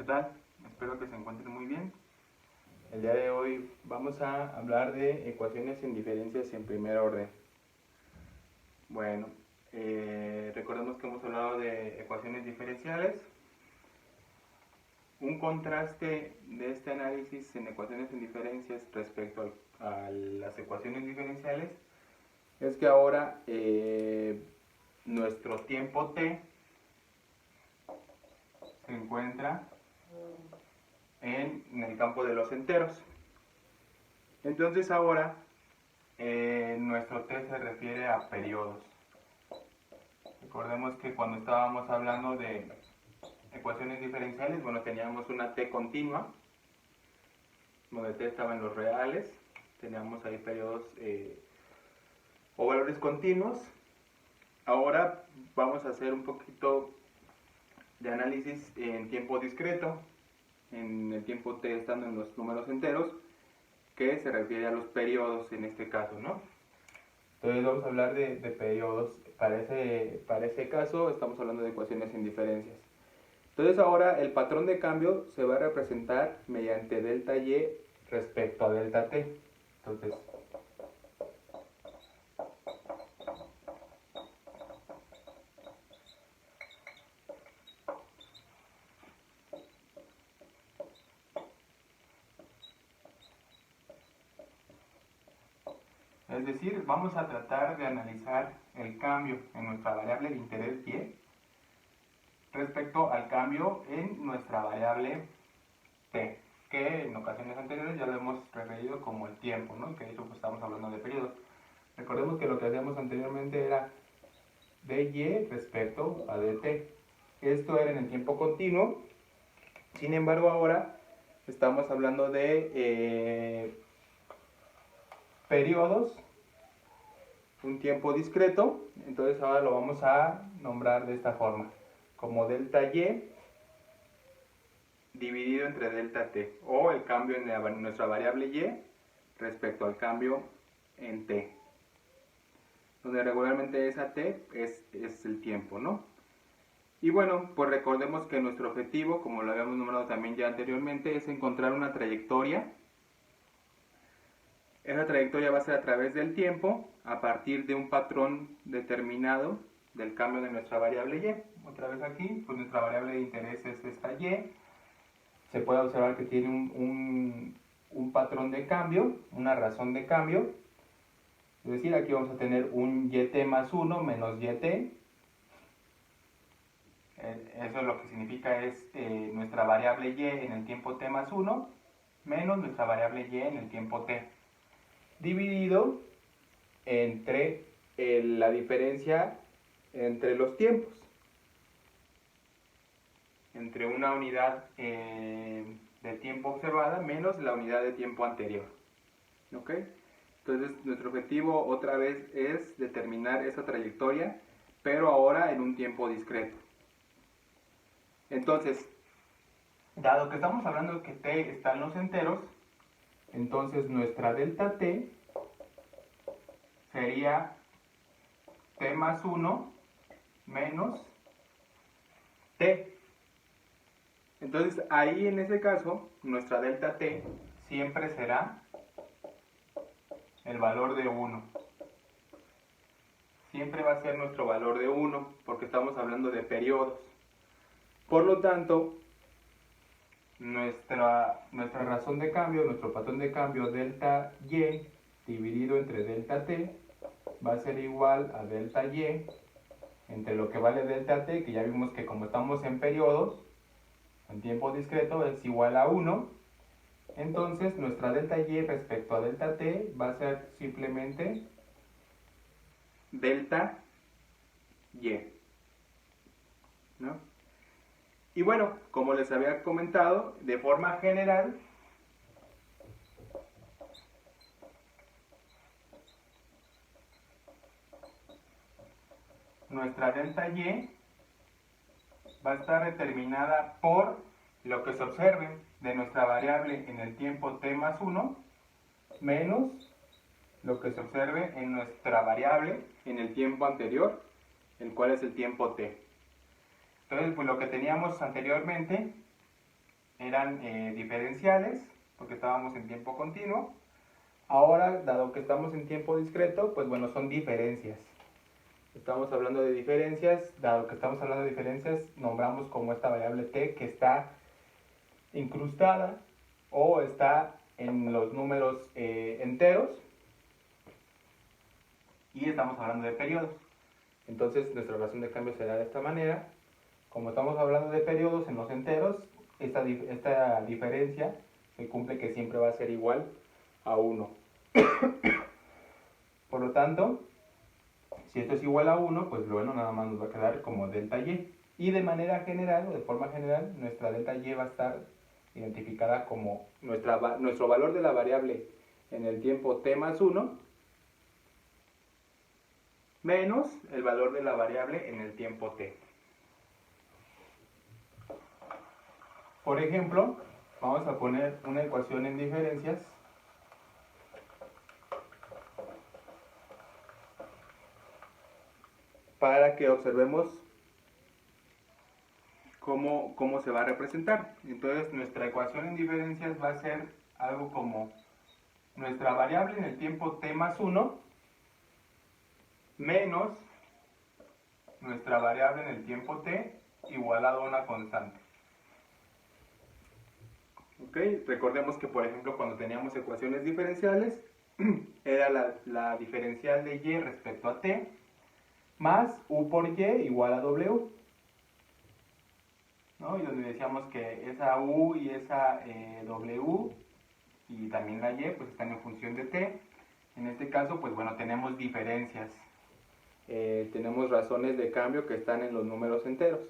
tal? Espero que se encuentren muy bien. El día de hoy vamos a hablar de ecuaciones en diferencias en primer orden. Bueno, recordemos que hemos hablado de ecuaciones diferenciales. Un contraste de este análisis en ecuaciones en diferencias respecto a las ecuaciones diferenciales es que ahora nuestro tiempo t se encuentra en el campo de los enteros. Entonces ahora nuestro t se refiere a periodos. Recordemos que cuando estábamos hablando de ecuaciones diferenciales, bueno, teníamos una t continua, donde t estaba en los reales, teníamos ahí periodos o valores continuos. Ahora vamos a hacer un poquito de análisis en tiempo discreto, en el tiempo t estando en los números enteros, que se refiere a los periodos en este caso, ¿no? Entonces vamos a hablar de periodos. Para ese caso estamos hablando de ecuaciones en diferencias. Entonces ahora el patrón de cambio se va a representar mediante delta y respecto a delta t. Entonces, es decir, vamos a tratar de analizar el cambio en nuestra variable de interés y respecto al cambio en nuestra variable t, que en ocasiones anteriores ya lo hemos referido como el tiempo, ¿no? Que de hecho pues, estamos hablando de periodos. Recordemos que lo que hacíamos anteriormente era dy respecto a dt. Esto era en el tiempo continuo. Sin embargo, ahora estamos hablando de periodos, un tiempo discreto. Entonces ahora lo vamos a nombrar de esta forma, como delta y dividido entre delta t, o el cambio en nuestra variable y respecto al cambio en t, donde regularmente esa t es el tiempo, ¿no? Y bueno, pues recordemos que nuestro objetivo, como lo habíamos nombrado también ya anteriormente, es encontrar una trayectoria. Esa trayectoria va a ser a través del tiempo, a partir de un patrón determinado del cambio de nuestra variable y. Otra vez aquí, pues nuestra variable de interés es esta y. Se puede observar que tiene un patrón de cambio, una razón de cambio. Es decir, aquí vamos a tener un yt más 1 menos yt. Eso lo que significa es nuestra variable y en el tiempo t más 1 menos nuestra variable y en el tiempo t, dividido entre la diferencia entre los tiempos, entre una unidad de tiempo observada menos la unidad de tiempo anterior. ¿Ok? Entonces nuestro objetivo otra vez es determinar esa trayectoria, pero ahora en un tiempo discreto. Entonces, dado que estamos hablando de que t está en los enteros, entonces nuestra delta t sería t más 1 menos t. Entonces ahí en ese caso nuestra delta t siempre será el valor de 1. Siempre va a ser nuestro valor de 1 porque estamos hablando de periodos. Por lo tanto, nuestra razón de cambio, nuestro patrón de cambio delta y dividido entre delta t va a ser igual a delta y entre lo que vale delta t, que ya vimos que como estamos en periodos, en tiempo discreto es igual a 1. Entonces nuestra delta y respecto a delta t va a ser simplemente delta y, ¿no? Y bueno, como les había comentado, de forma general, nuestra delta y va a estar determinada por lo que se observe de nuestra variable en el tiempo t más 1 menos lo que se observe en nuestra variable en el tiempo anterior, el cual es el tiempo t. Entonces, pues lo que teníamos anteriormente eran diferenciales, porque estábamos en tiempo continuo. Ahora, dado que estamos en tiempo discreto, pues bueno, son diferencias. Estamos hablando de diferencias, dado que estamos hablando de diferencias, nombramos como esta variable t que está incrustada o está en los números enteros, y estamos hablando de periodos. Entonces nuestra razón de cambio será de esta manera. Como estamos hablando de periodos en los enteros, esta diferencia se cumple que siempre va a ser igual a 1. Por lo tanto, si esto es igual a 1, pues bueno, nada más nos va a quedar como delta y. Y de manera general, o de forma general, nuestra delta y va a estar identificada como nuestro valor de la variable en el tiempo t más 1 menos el valor de la variable en el tiempo t. Por ejemplo, vamos a poner una ecuación en diferencias para que observemos cómo se va a representar. Entonces nuestra ecuación en diferencias va a ser algo como nuestra variable en el tiempo t más 1 menos nuestra variable en el tiempo t igualado a una constante. ¿Okay? Recordemos que, por ejemplo, cuando teníamos ecuaciones diferenciales, era la diferencial de y respecto a t más u por y igual a w, ¿no? Y donde decíamos que esa u y esa w y también la y pues están en función de t. En este caso, pues bueno, tenemos diferencias, tenemos razones de cambio que están en los números enteros.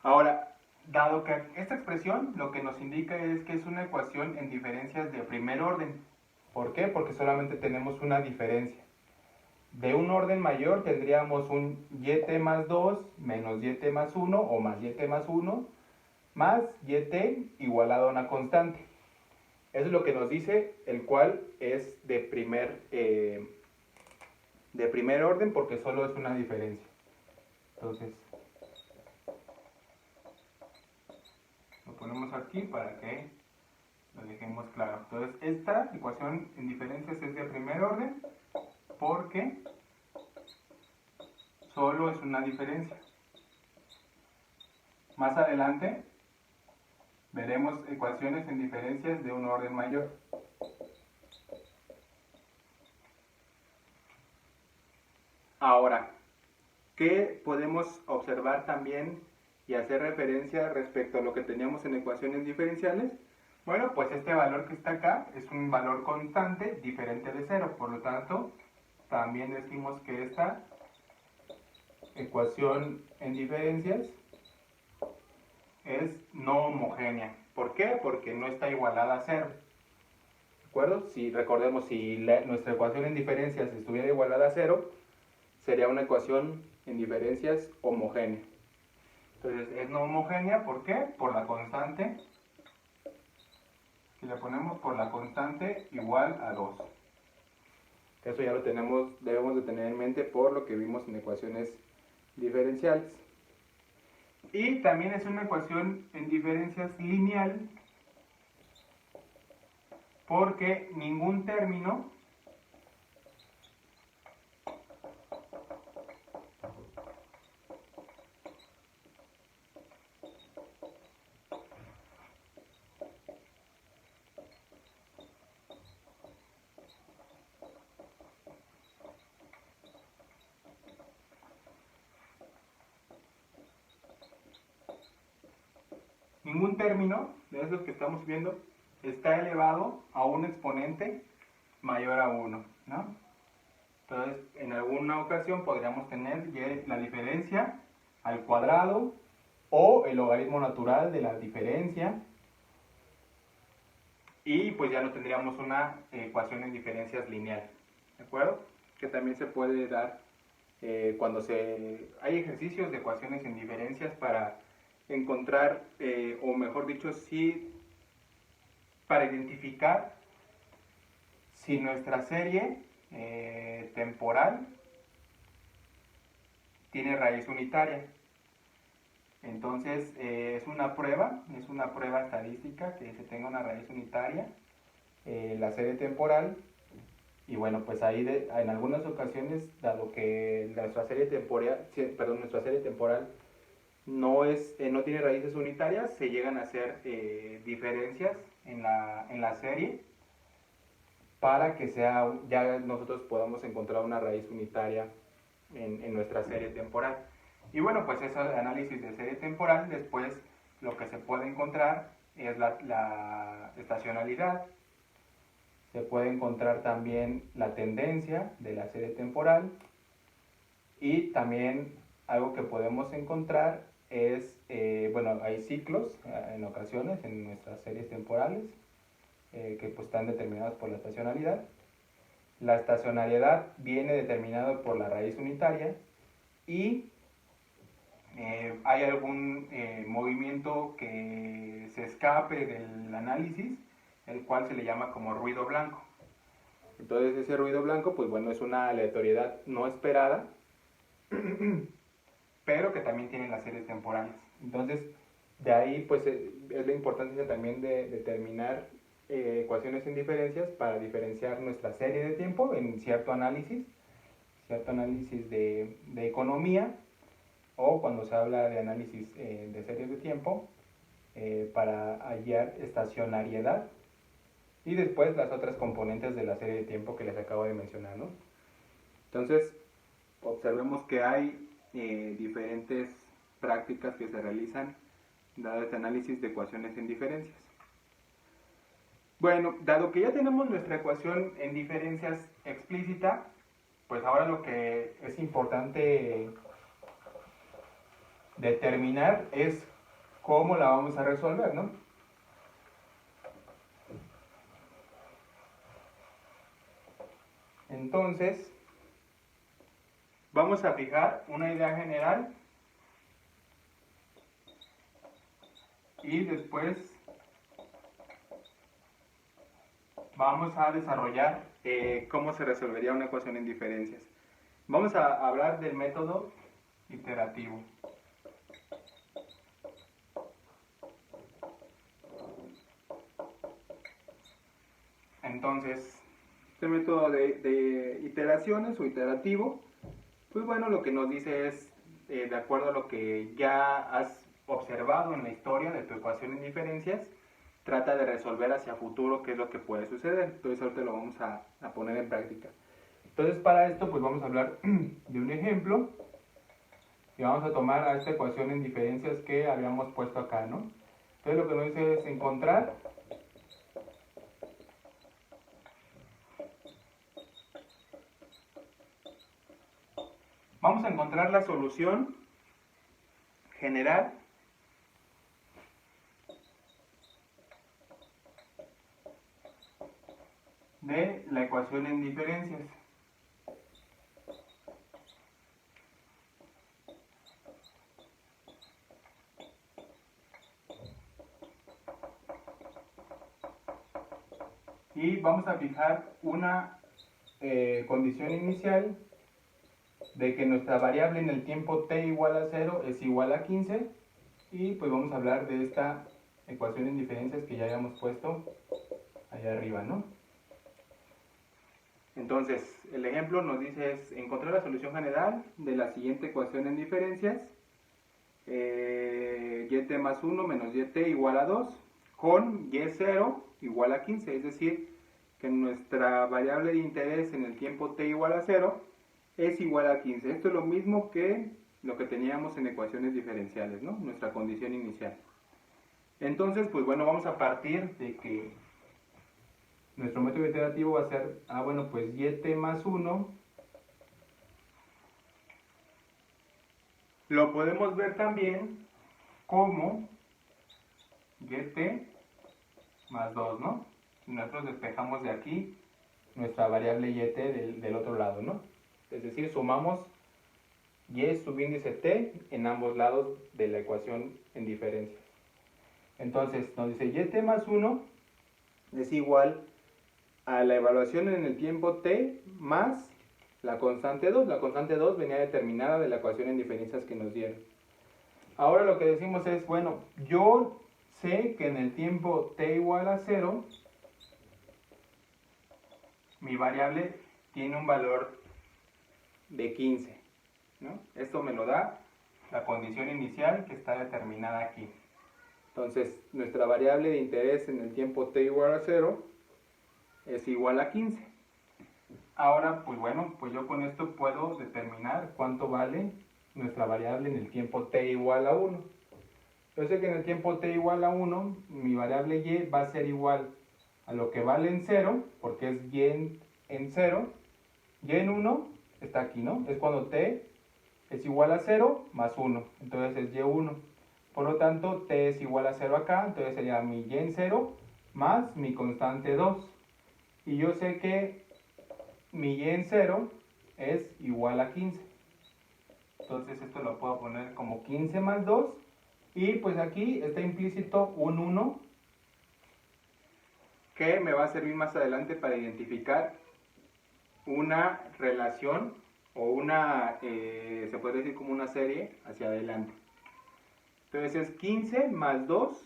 Ahora, dado que esta expresión lo que nos indica es que es una ecuación en diferencias de primer orden. ¿Por qué? Porque solamente tenemos una diferencia. De un orden mayor tendríamos un yt más 2 menos yt más 1 o más yt más 1 más yt igualado a una constante. Eso es lo que nos dice, el cual es de primer orden porque solo es una diferencia. Entonces, lo ponemos aquí para que lo dejemos claro. Entonces, esta ecuación en diferencias es de primer orden porque solo es una diferencia. Más adelante veremos ecuaciones en diferencias de un orden mayor. Ahora, ¿qué podemos observar también y hacer referencia respecto a lo que teníamos en ecuaciones diferenciales? Bueno, pues este valor que está acá es un valor constante diferente de 0, por lo tanto, también decimos que esta ecuación en diferencias es no homogénea. ¿Por qué? Porque no está igualada a 0. ¿De acuerdo? Si recordemos, si nuestra ecuación en diferencias estuviera igualada a 0, sería una ecuación en diferencias homogénea. Entonces es no homogénea, ¿por qué? Por la constante. Si le ponemos por la constante igual a 2. Eso ya lo debemos de tener en mente por lo que vimos en ecuaciones diferenciales. Y también es una ecuación en diferencias lineal porque ningún término de esos que estamos viendo está elevado a un exponente mayor a 1, ¿no? Entonces, en alguna ocasión podríamos tener la diferencia al cuadrado o el logaritmo natural de la diferencia, y pues ya no tendríamos una ecuación en diferencias lineal, ¿de acuerdo? Que también se puede dar cuando hay ejercicios de ecuaciones en diferencias para encontrar, o mejor dicho, para identificar si nuestra serie temporal tiene raíz unitaria. Entonces, Entonces es una prueba estadística que se tenga una raíz unitaria, la serie temporal, y bueno, pues ahí en algunas ocasiones, dado que nuestra serie temporal no tiene raíces unitarias, se llegan a hacer diferencias en la serie para que ya nosotros podamos encontrar una raíz unitaria en nuestra serie temporal. Y bueno, pues eso de análisis de serie temporal, después lo que se puede encontrar es la estacionalidad. Se puede encontrar también la tendencia de la serie temporal, y también algo que podemos encontrar es, bueno, hay ciclos en ocasiones en nuestras series temporales que pues están determinados por la estacionalidad. La estacionalidad viene determinado por la raíz unitaria, y hay algún movimiento que se escape del análisis, el cual se le llama como ruido blanco. Entonces ese ruido blanco, pues bueno, es una aleatoriedad no esperada, pero que también tiene las series temporales. Entonces, de ahí pues es la importancia también de determinar ecuaciones en diferencias para diferenciar nuestra serie de tiempo en cierto análisis de economía, o cuando se habla de análisis de series de tiempo, para hallar estacionariedad, y después las otras componentes de la serie de tiempo que les acabo de mencionar, ¿no? Entonces, observemos que hay diferentes prácticas que se realizan dado este análisis de ecuaciones en diferencias. Bueno, dado que ya tenemos nuestra ecuación en diferencias explícita, pues ahora lo que es importante determinar es cómo la vamos a resolver, ¿no? Entonces, vamos a fijar una idea general y después vamos a desarrollar cómo se resolvería una ecuación en diferencias. Vamos a hablar del método iterativo. Entonces, este método de iteraciones o iterativo, pues bueno, lo que nos dice es, de acuerdo a lo que ya has observado en la historia de tu ecuación en diferencias, trata de resolver hacia futuro qué es lo que puede suceder. Entonces ahorita lo vamos a poner en práctica. Entonces para esto pues vamos a hablar de un ejemplo, y vamos a tomar a esta ecuación en diferencias que habíamos puesto acá, ¿no? Entonces lo que nos dice es encontrar la solución general de la ecuación en diferencias. Y vamos a fijar una condición inicial de que nuestra variable en el tiempo t igual a 0 es igual a 15, y pues vamos a hablar de esta ecuación en diferencias que ya habíamos puesto allá arriba, ¿no? Entonces, el ejemplo nos dice es encontrar la solución general de la siguiente ecuación en diferencias, yt más 1 menos yt igual a 2, con y0 igual a 15, es decir, que nuestra variable de interés en el tiempo t igual a 0 es igual a 15. Esto es lo mismo que lo que teníamos en ecuaciones diferenciales, ¿no? Nuestra condición inicial. Entonces, pues bueno, vamos a partir de que nuestro método iterativo va a ser, bueno, pues yt más 1 lo podemos ver también como yt más 2, ¿no? Si nosotros despejamos de aquí nuestra variable yt del otro lado, ¿no? Es decir, sumamos y subíndice t en ambos lados de la ecuación en diferencias. Entonces nos dice yt más 1 es igual a la evaluación en el tiempo t más la constante 2. La constante 2 venía determinada de la ecuación en diferencias que nos dieron. Ahora lo que decimos es, bueno, yo sé que en el tiempo t igual a 0, mi variable tiene un valor de 15, ¿no? Esto me lo da la condición inicial que está determinada aquí. Entonces, nuestra variable de interés en el tiempo t igual a 0 es igual a 15. Ahora, pues bueno, pues yo con esto puedo determinar cuánto vale nuestra variable en el tiempo t igual a 1. Yo sé que en el tiempo t igual a 1, mi variable y va a ser igual a lo que vale en 0, porque es y en 0. Y en 1 está aquí, ¿no? Es cuando t es igual a 0 más 1, entonces es y1. Por lo tanto, t es igual a 0 acá, entonces sería mi y en 0 más mi constante 2. Y yo sé que mi y en 0 es igual a 15. Entonces esto lo puedo poner como 15 más 2. Y pues aquí está implícito un 1 que me va a servir más adelante para identificar una relación o una, se puede decir como una serie hacia adelante. Entonces es 15 más 2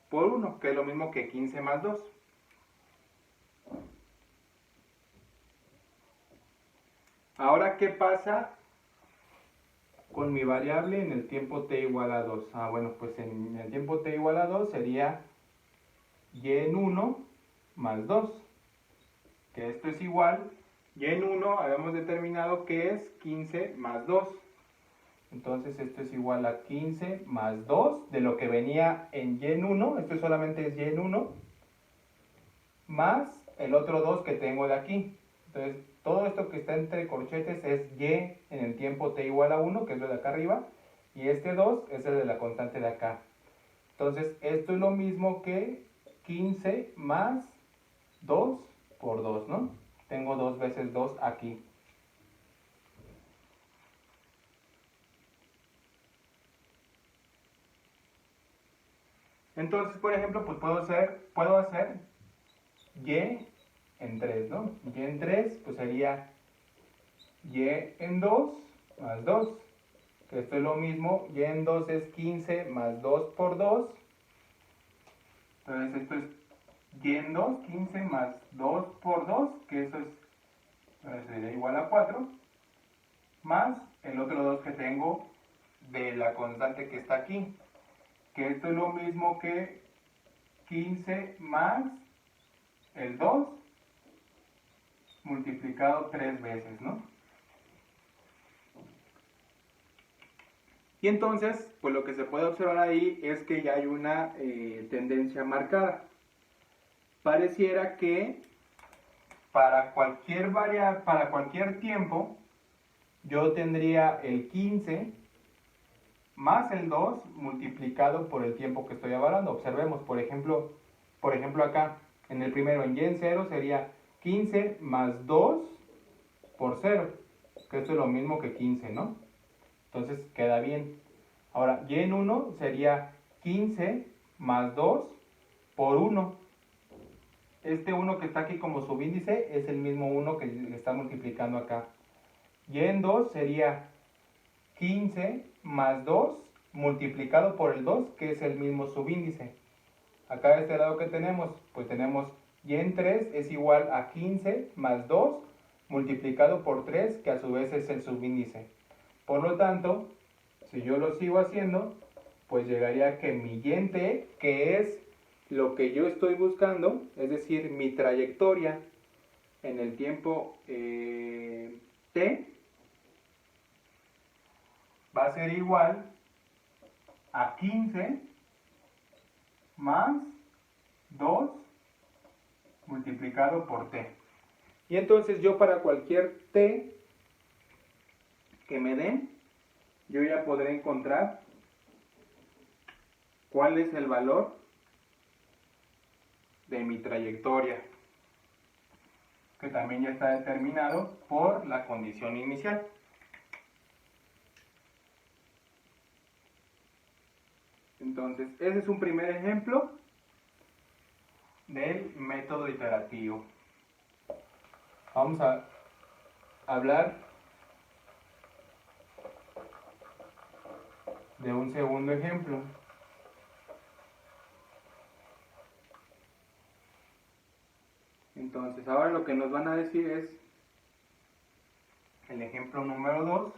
por 1, que es lo mismo que 15 más 2. Ahora, ¿qué pasa con mi variable en el tiempo t igual a 2? Bueno, pues en el tiempo t igual a 2 sería y en 1 más 2, que esto es igual, y en 1 habíamos determinado que es 15 más 2. Entonces esto es igual a 15 más 2 de lo que venía en y en 1, esto solamente es y en 1, más el otro 2 que tengo de aquí. Entonces todo esto que está entre corchetes es y en el tiempo t igual a 1, que es lo de acá arriba, y este 2 es el de la constante de acá. Entonces esto es lo mismo que 15 más 2 por 2, ¿no? Tengo 2 veces 2 aquí. Entonces, por ejemplo, pues puedo hacer y en 3, ¿no? Y en 3 pues sería y en 2 más 2, que esto es lo mismo, y en 2 es 15 más 2 por 2, entonces esto es y en 2, 15 más 2 por 2, que eso sería igual a 4, más el otro 2 que tengo de la constante que está aquí, que esto es lo mismo que 15 más el 2 multiplicado 3 veces, ¿no? Y entonces, pues lo que se puede observar ahí es que ya hay una tendencia marcada. Pareciera que para cualquier tiempo, yo tendría el 15 más el 2 multiplicado por el tiempo que estoy evaluando. Observemos, por ejemplo acá, en el primero, en y en 0 sería 15 más 2 por 0, que esto es lo mismo que 15, ¿no? Entonces queda bien. Ahora, y en 1 sería 15 más 2 por 1. Este 1 que está aquí como subíndice es el mismo 1 que le está multiplicando acá. Y en 2 sería 15 más 2 multiplicado por el 2, que es el mismo subíndice. Acá de este lado que tenemos, pues tenemos y en 3 es igual a 15 más 2 multiplicado por 3, que a su vez es el subíndice. Por lo tanto, si yo lo sigo haciendo, pues llegaría a que mi y en t, que es lo que yo estoy buscando, es decir, mi trayectoria en el tiempo t, va a ser igual a 15 más 2 multiplicado por t. Y entonces yo para cualquier t que me den, yo ya podré encontrar cuál es el valor de mi trayectoria, que también ya está determinado por la condición inicial. Entonces, ese es un primer ejemplo del método iterativo. Vamos a hablar de un segundo ejemplo. Entonces, ahora lo que nos van a decir es el ejemplo número 2.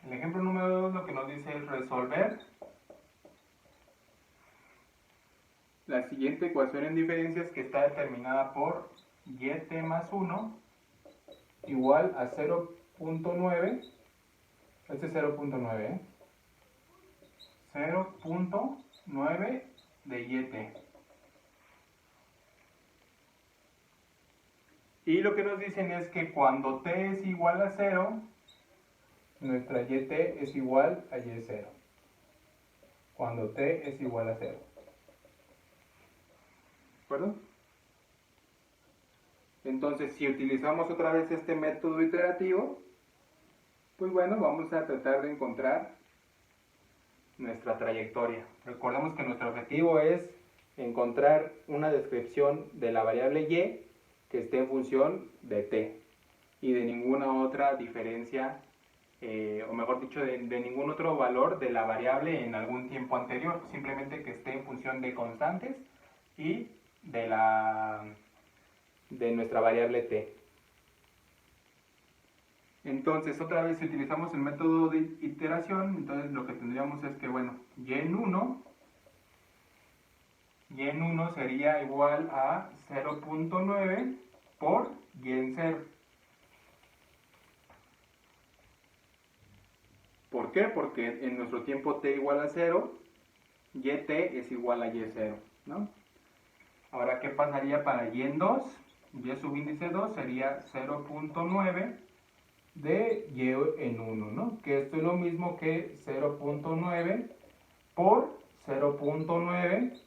El ejemplo número 2 lo que nos dice es resolver la siguiente ecuación en diferencias que está determinada por yt más 1 igual a 0.9, este es 0.9, 0.9 de yt. Y lo que nos dicen es que cuando t es igual a 0, nuestra yt es igual a y0. Cuando t es igual a 0. ¿De acuerdo? Entonces, si utilizamos otra vez este método iterativo, pues bueno, vamos a tratar de encontrar nuestra trayectoria. Recordemos que nuestro objetivo es encontrar una descripción de la variable y que esté en función de t y de ninguna otra diferencia, o mejor dicho, de ningún otro valor de la variable en algún tiempo anterior, simplemente que esté en función de constantes y de nuestra variable t. Entonces, otra vez, si utilizamos el método de iteración, entonces lo que tendríamos es que, bueno, y en 1 sería igual a 0.9 por y en 0. ¿Por qué? Porque en nuestro tiempo t igual a 0, yt es igual a y0, ¿no? Ahora, ¿qué pasaría para y en 2? Y subíndice 2 sería 0.9 de y en 1, ¿no? Que esto es lo mismo que 0.9 por 0.9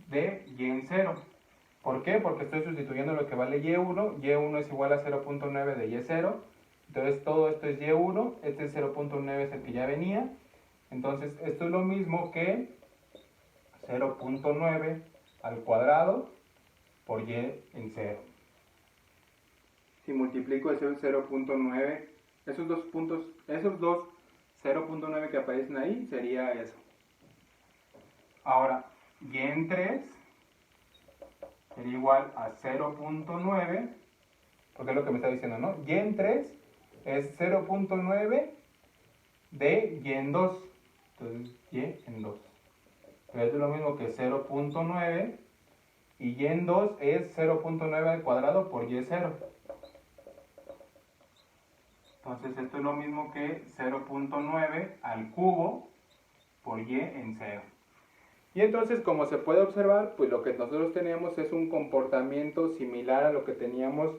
de y en 0. ¿Por qué? Porque estoy sustituyendo lo que vale y1. Y1 es igual a 0.9 de y0. Entonces todo esto es y1. Este 0.9 es el que ya venía. Entonces esto es lo mismo que 0.9 al cuadrado por y en 0. Si multiplico ese 0.9, esos dos 0.9 que aparecen ahí, sería eso. Ahora, y en 3 sería igual a 0.9, porque es lo que me está diciendo, ¿no? Y en 3 es 0.9 de y en 2. Entonces, y en 2. Entonces es lo mismo que 0.9 y y en 2 es 0.9 al cuadrado por y0. Entonces esto es lo mismo que 0.9 al cubo por y en 0. Y entonces, como se puede observar, pues lo que nosotros tenemos es un comportamiento similar a lo que teníamos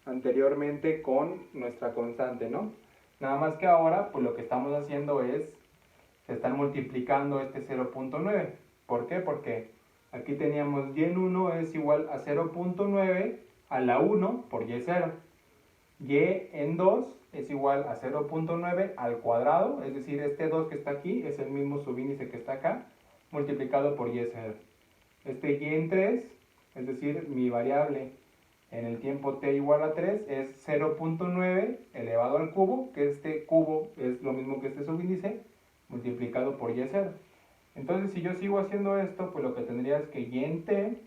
anteriormente con nuestra constante, ¿no? Nada más que ahora, pues lo que estamos haciendo es, se están multiplicando este 0.9. ¿Por qué? Porque aquí teníamos y en 1 es igual a 0.9 a la 1 por y0. Y en 2 es igual a 0.9 al cuadrado, es decir, este 2 que está aquí es el mismo subíndice que está acá, multiplicado por y0. Este y en 3, es decir, mi variable en el tiempo t igual a 3 es 0.9 elevado al cubo, que este cubo es lo mismo que este subíndice, multiplicado por y0. Entonces, si yo sigo haciendo esto, pues lo que tendría es que y en t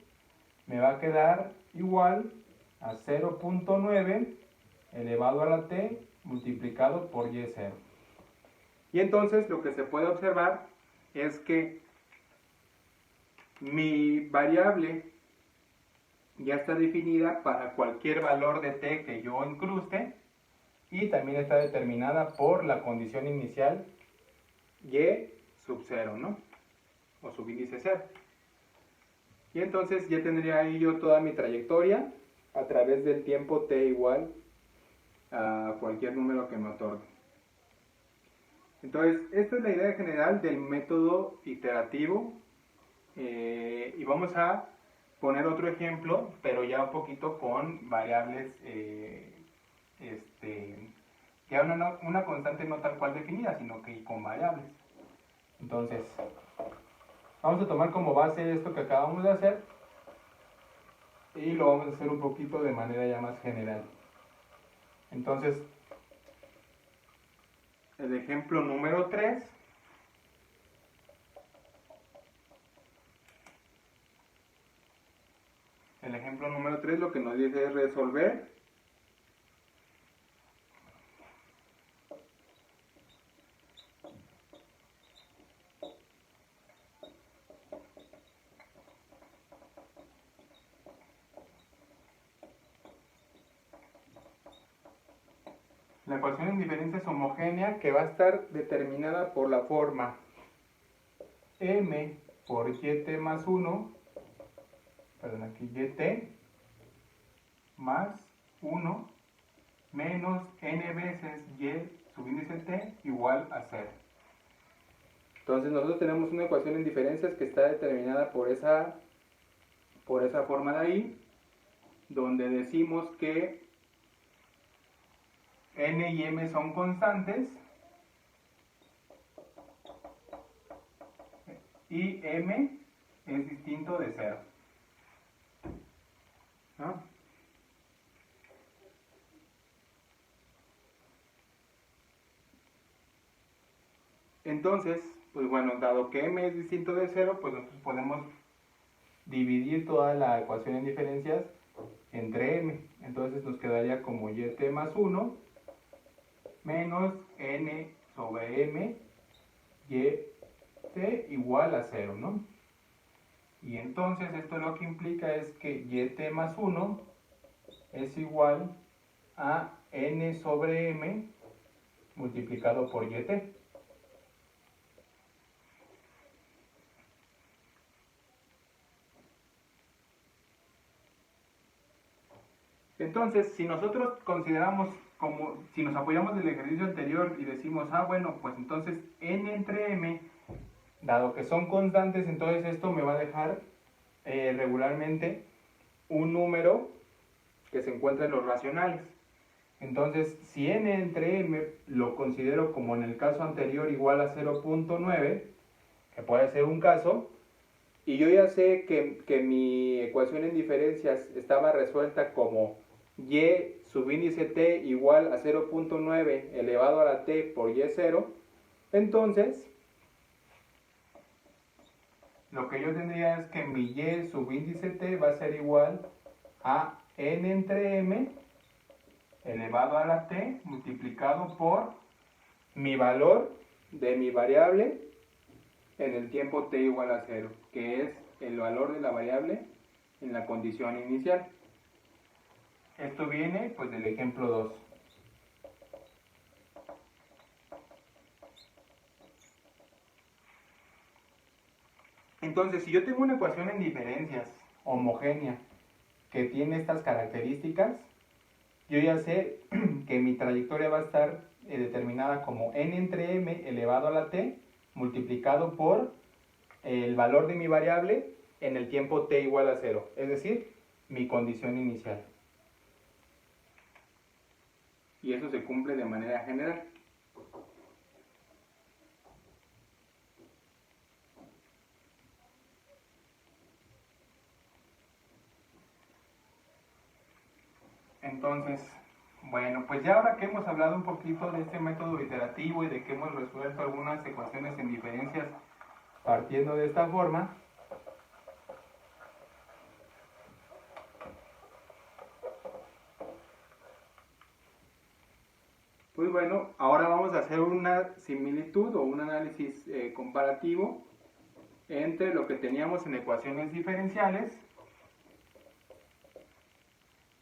me va a quedar igual a 0.9 elevado a la t multiplicado por y0. Y entonces lo que se puede observar es que mi variable ya está definida para cualquier valor de t que yo incruste y también está determinada por la condición inicial y sub 0, ¿no? O subíndice 0. Y entonces ya tendría ahí yo toda mi trayectoria a través del tiempo t igual a cualquier número que me otorgue. Entonces, esta es la idea general del método iterativo. Y vamos a poner otro ejemplo, pero ya un poquito con variables, ya una constante no tal cual definida, sino que con variables. Entonces, vamos a tomar como base esto que acabamos de hacer y lo vamos a hacer un poquito de manera ya más general. Entonces, el ejemplo número 3. El ejemplo número 3 lo que nos dice es resolver la ecuación en diferencias homogénea, que va a estar determinada por la forma m por yt más 1, perdón, aquí yt más 1 menos n veces y subíndice t igual a 0. Entonces nosotros tenemos una ecuación en diferencias que está determinada por esa forma de ahí, donde decimos que n y m son constantes y m es distinto de 0. ¿No? Entonces, pues bueno, dado que m es distinto de 0, pues nosotros podemos dividir toda la ecuación en diferencias entre m. Entonces nos quedaría como yt más 1 menos n sobre m yt igual a 0, ¿no? Y entonces esto lo que implica es que yt más 1 es igual a n sobre m multiplicado por yt. Entonces, si nosotros consideramos como, si nos apoyamos del ejercicio anterior y decimos, bueno, pues entonces n entre m, dado que son constantes, entonces esto me va a dejar regularmente un número que se encuentra en los racionales. Entonces, si n entre m lo considero como en el caso anterior igual a 0.9, que puede ser un caso, y yo ya sé que mi ecuación en diferencias estaba resuelta como y subíndice t igual a 0.9 elevado a la t por y0, entonces lo que yo tendría es que mi y subíndice t va a ser igual a n entre m elevado a la t multiplicado por mi valor de mi variable en el tiempo t igual a 0, que es el valor de la variable en la condición inicial. Esto viene pues del ejemplo 2. Entonces, si yo tengo una ecuación en diferencias homogénea que tiene estas características, yo ya sé que mi trayectoria va a estar determinada como n entre m elevado a la t multiplicado por el valor de mi variable en el tiempo t igual a 0, es decir, mi condición inicial. Y eso se cumple de manera general. Entonces, bueno, pues ya ahora que hemos hablado un poquito de este método iterativo y de que hemos resuelto algunas ecuaciones en diferencias partiendo de esta forma, pues bueno, ahora vamos a hacer una similitud o un análisis comparativo entre lo que teníamos en ecuaciones diferenciales.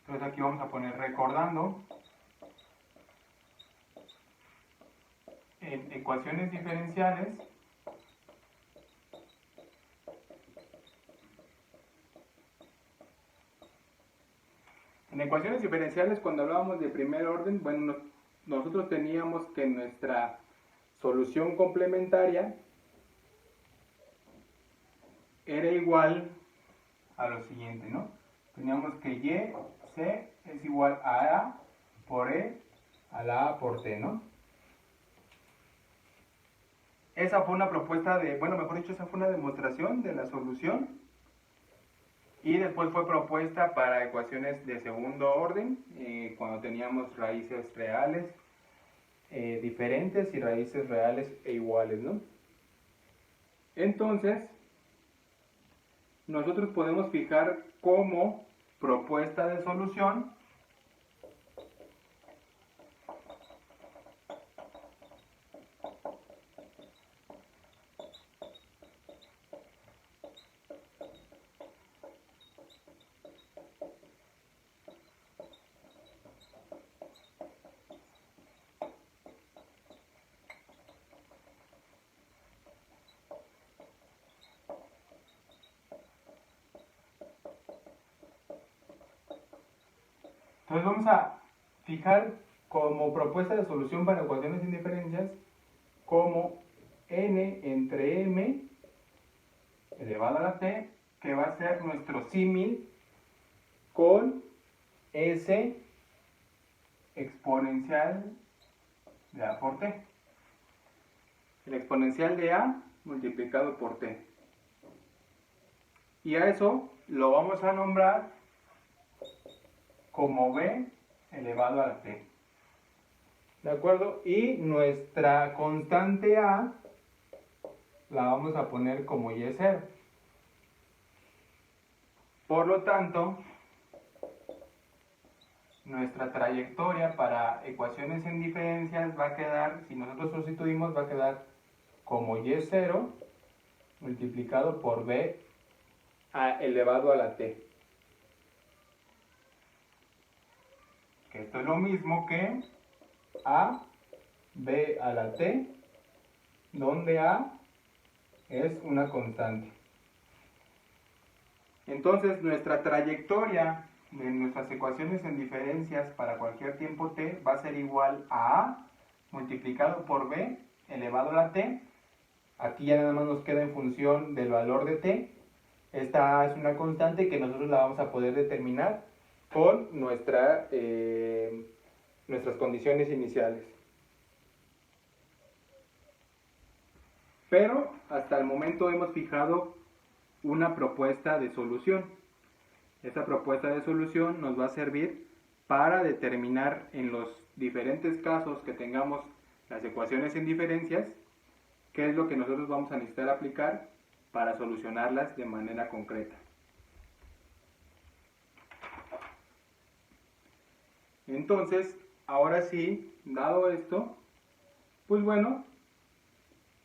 Entonces aquí vamos a poner recordando. En ecuaciones diferenciales cuando hablábamos de primer orden, bueno, nosotros teníamos que nuestra solución complementaria era igual a lo siguiente, ¿no? Teníamos que y, c es igual a a por e a la a por t, ¿no? Esa fue una propuesta de, bueno, mejor dicho, esa fue una demostración de la solución Y después fue propuesta para ecuaciones de segundo orden, cuando teníamos raíces reales diferentes y raíces reales e iguales, ¿no? Entonces, nosotros podemos fijar como propuesta de solución Entonces vamos a fijar como propuesta de solución para ecuaciones sin diferencias como n entre m elevado a la t, que va a ser nuestro símil con s exponencial de a por t. El exponencial de a multiplicado por t. Y a eso lo vamos a nombrar como b elevado a la t. ¿De acuerdo? Y nuestra constante a la vamos a poner como y0. Por lo tanto, nuestra trayectoria para ecuaciones en diferencias va a quedar, si nosotros sustituimos, va a quedar como y0 multiplicado por b elevado a la t. Que esto es lo mismo que a b a la t, donde a es una constante. Entonces, nuestra trayectoria de nuestras ecuaciones en diferencias para cualquier tiempo t va a ser igual a multiplicado por b elevado a la t. Aquí ya nada más nos queda en función del valor de t. Esta es una constante que nosotros la vamos a poder determinar con nuestras condiciones iniciales. Pero hasta el momento hemos fijado una propuesta de solución. Esta propuesta de solución nos va a servir para determinar en los diferentes casos que tengamos las ecuaciones en diferencias, qué es lo que nosotros vamos a necesitar aplicar para solucionarlas de manera concreta. Entonces, ahora sí, dado esto, pues bueno,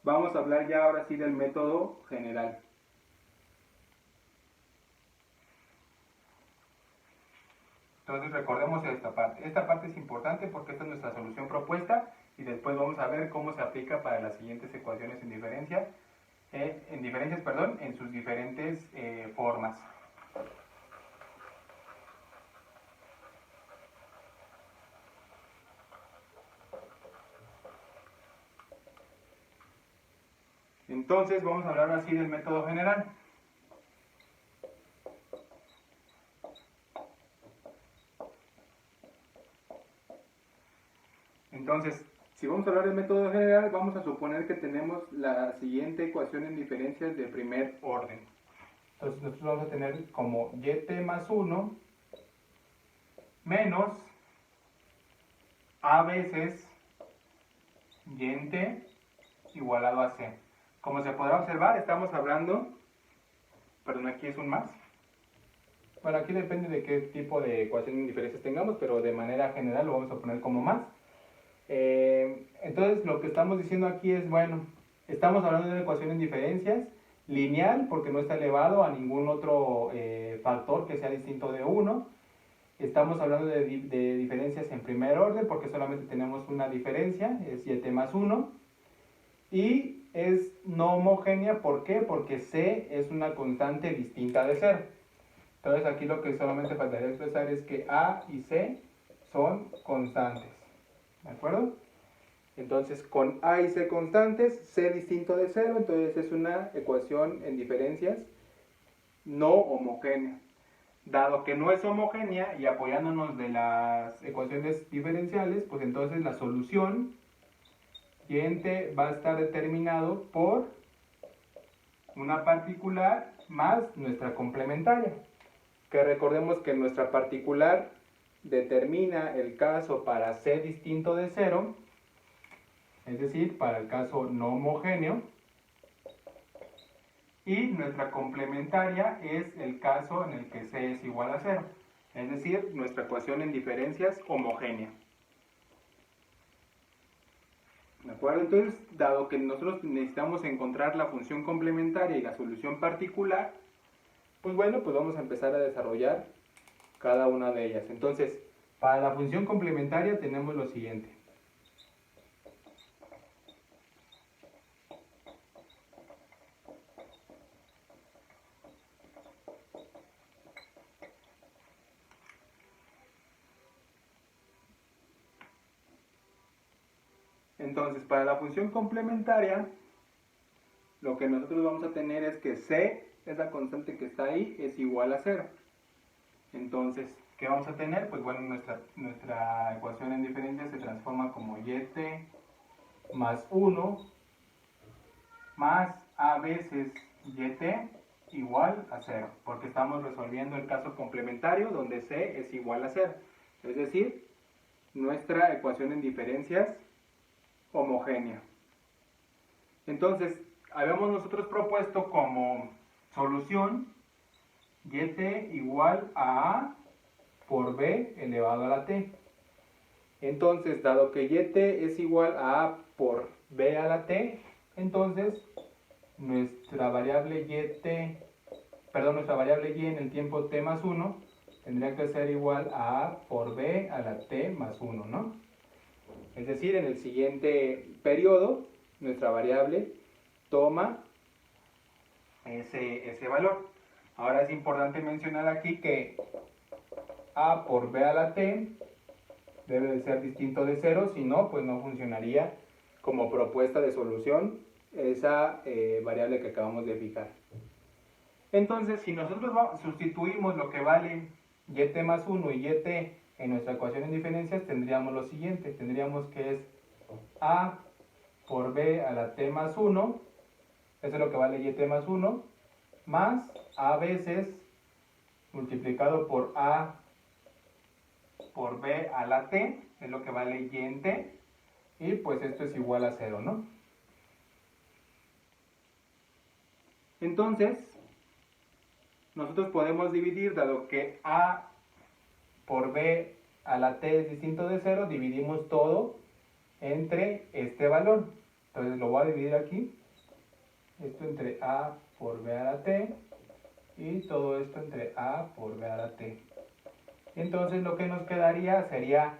vamos a hablar ya ahora sí del método general. Entonces recordemos esta parte. Esta parte es importante porque esta es nuestra solución propuesta y después vamos a ver cómo se aplica para las siguientes ecuaciones en diferencias, en sus diferentes formas. Entonces vamos a hablar así del método general. Entonces, si vamos a hablar del método general, vamos a suponer que tenemos la siguiente ecuación en diferencias de primer orden. Entonces nosotros vamos a tener como yt más 1 menos a veces y en t igualado a c. Como se podrá observar, estamos hablando, perdón, aquí es un más. Bueno, aquí depende de qué tipo de ecuación en diferencias tengamos, pero de manera general lo vamos a poner como más. Entonces lo que estamos diciendo aquí es, bueno, estamos hablando de una ecuación en diferencias lineal porque no está elevado a ningún otro factor que sea distinto de 1. Estamos hablando de diferencias en primer orden porque solamente tenemos una diferencia, es 7 más 1. Y es no homogénea, ¿por qué? Porque c es una constante distinta de 0. Entonces aquí lo que solamente faltaría expresar es que a y c son constantes. ¿De acuerdo? Entonces con a y c constantes, c distinto de 0, entonces es una ecuación en diferencias no homogénea. Dado que no es homogénea y apoyándonos de las ecuaciones diferenciales, pues entonces la solución y en t va a estar determinado por una particular más nuestra complementaria. que recordemos que nuestra particular determina el caso para C distinto de 0, es decir, para el caso no homogéneo, y nuestra complementaria es el caso en el que C es igual a 0, es decir, nuestra ecuación en diferencias homogénea. ¿De acuerdo? Entonces, dado que nosotros necesitamos encontrar la función complementaria y la solución particular, pues bueno, pues vamos a empezar a desarrollar cada una de ellas. Entonces, para la función complementaria tenemos lo siguiente. Entonces, para la función complementaria, lo que nosotros vamos a tener es que C, esa constante que está ahí, es igual a 0. Entonces, ¿qué vamos a tener? Pues bueno, nuestra ecuación en diferencia se transforma como yt más 1 más a veces yt igual a 0, porque estamos resolviendo el caso complementario donde C es igual a 0. Es decir, nuestra ecuación en diferencias homogénea. Entonces, habíamos nosotros propuesto como solución yt igual a por b elevado a la t. Entonces, dado que yt es igual a por b a la t, entonces nuestra variable y en el tiempo t más 1 tendría que ser igual a por b a la t más 1, ¿no? Es decir, en el siguiente periodo, nuestra variable toma ese valor. Ahora es importante mencionar aquí que a por b a la t debe de ser distinto de 0, si no, pues no funcionaría como propuesta de solución esa variable que acabamos de fijar. Entonces, si nosotros sustituimos lo que vale yt más 1 y yt en nuestra ecuación en diferencias, tendríamos lo siguiente. Tendríamos que es a por b a la t más 1, eso es lo que vale yt más 1, más a veces multiplicado por a por b a la t, es lo que vale y en t, y pues esto es igual a 0, ¿no? Entonces, nosotros podemos dividir, dado que a por b a la t es distinto de 0, dividimos todo entre este valor. Entonces lo voy a dividir aquí, esto entre a por b a la t, y todo esto entre a por b a la t. Entonces lo que nos quedaría sería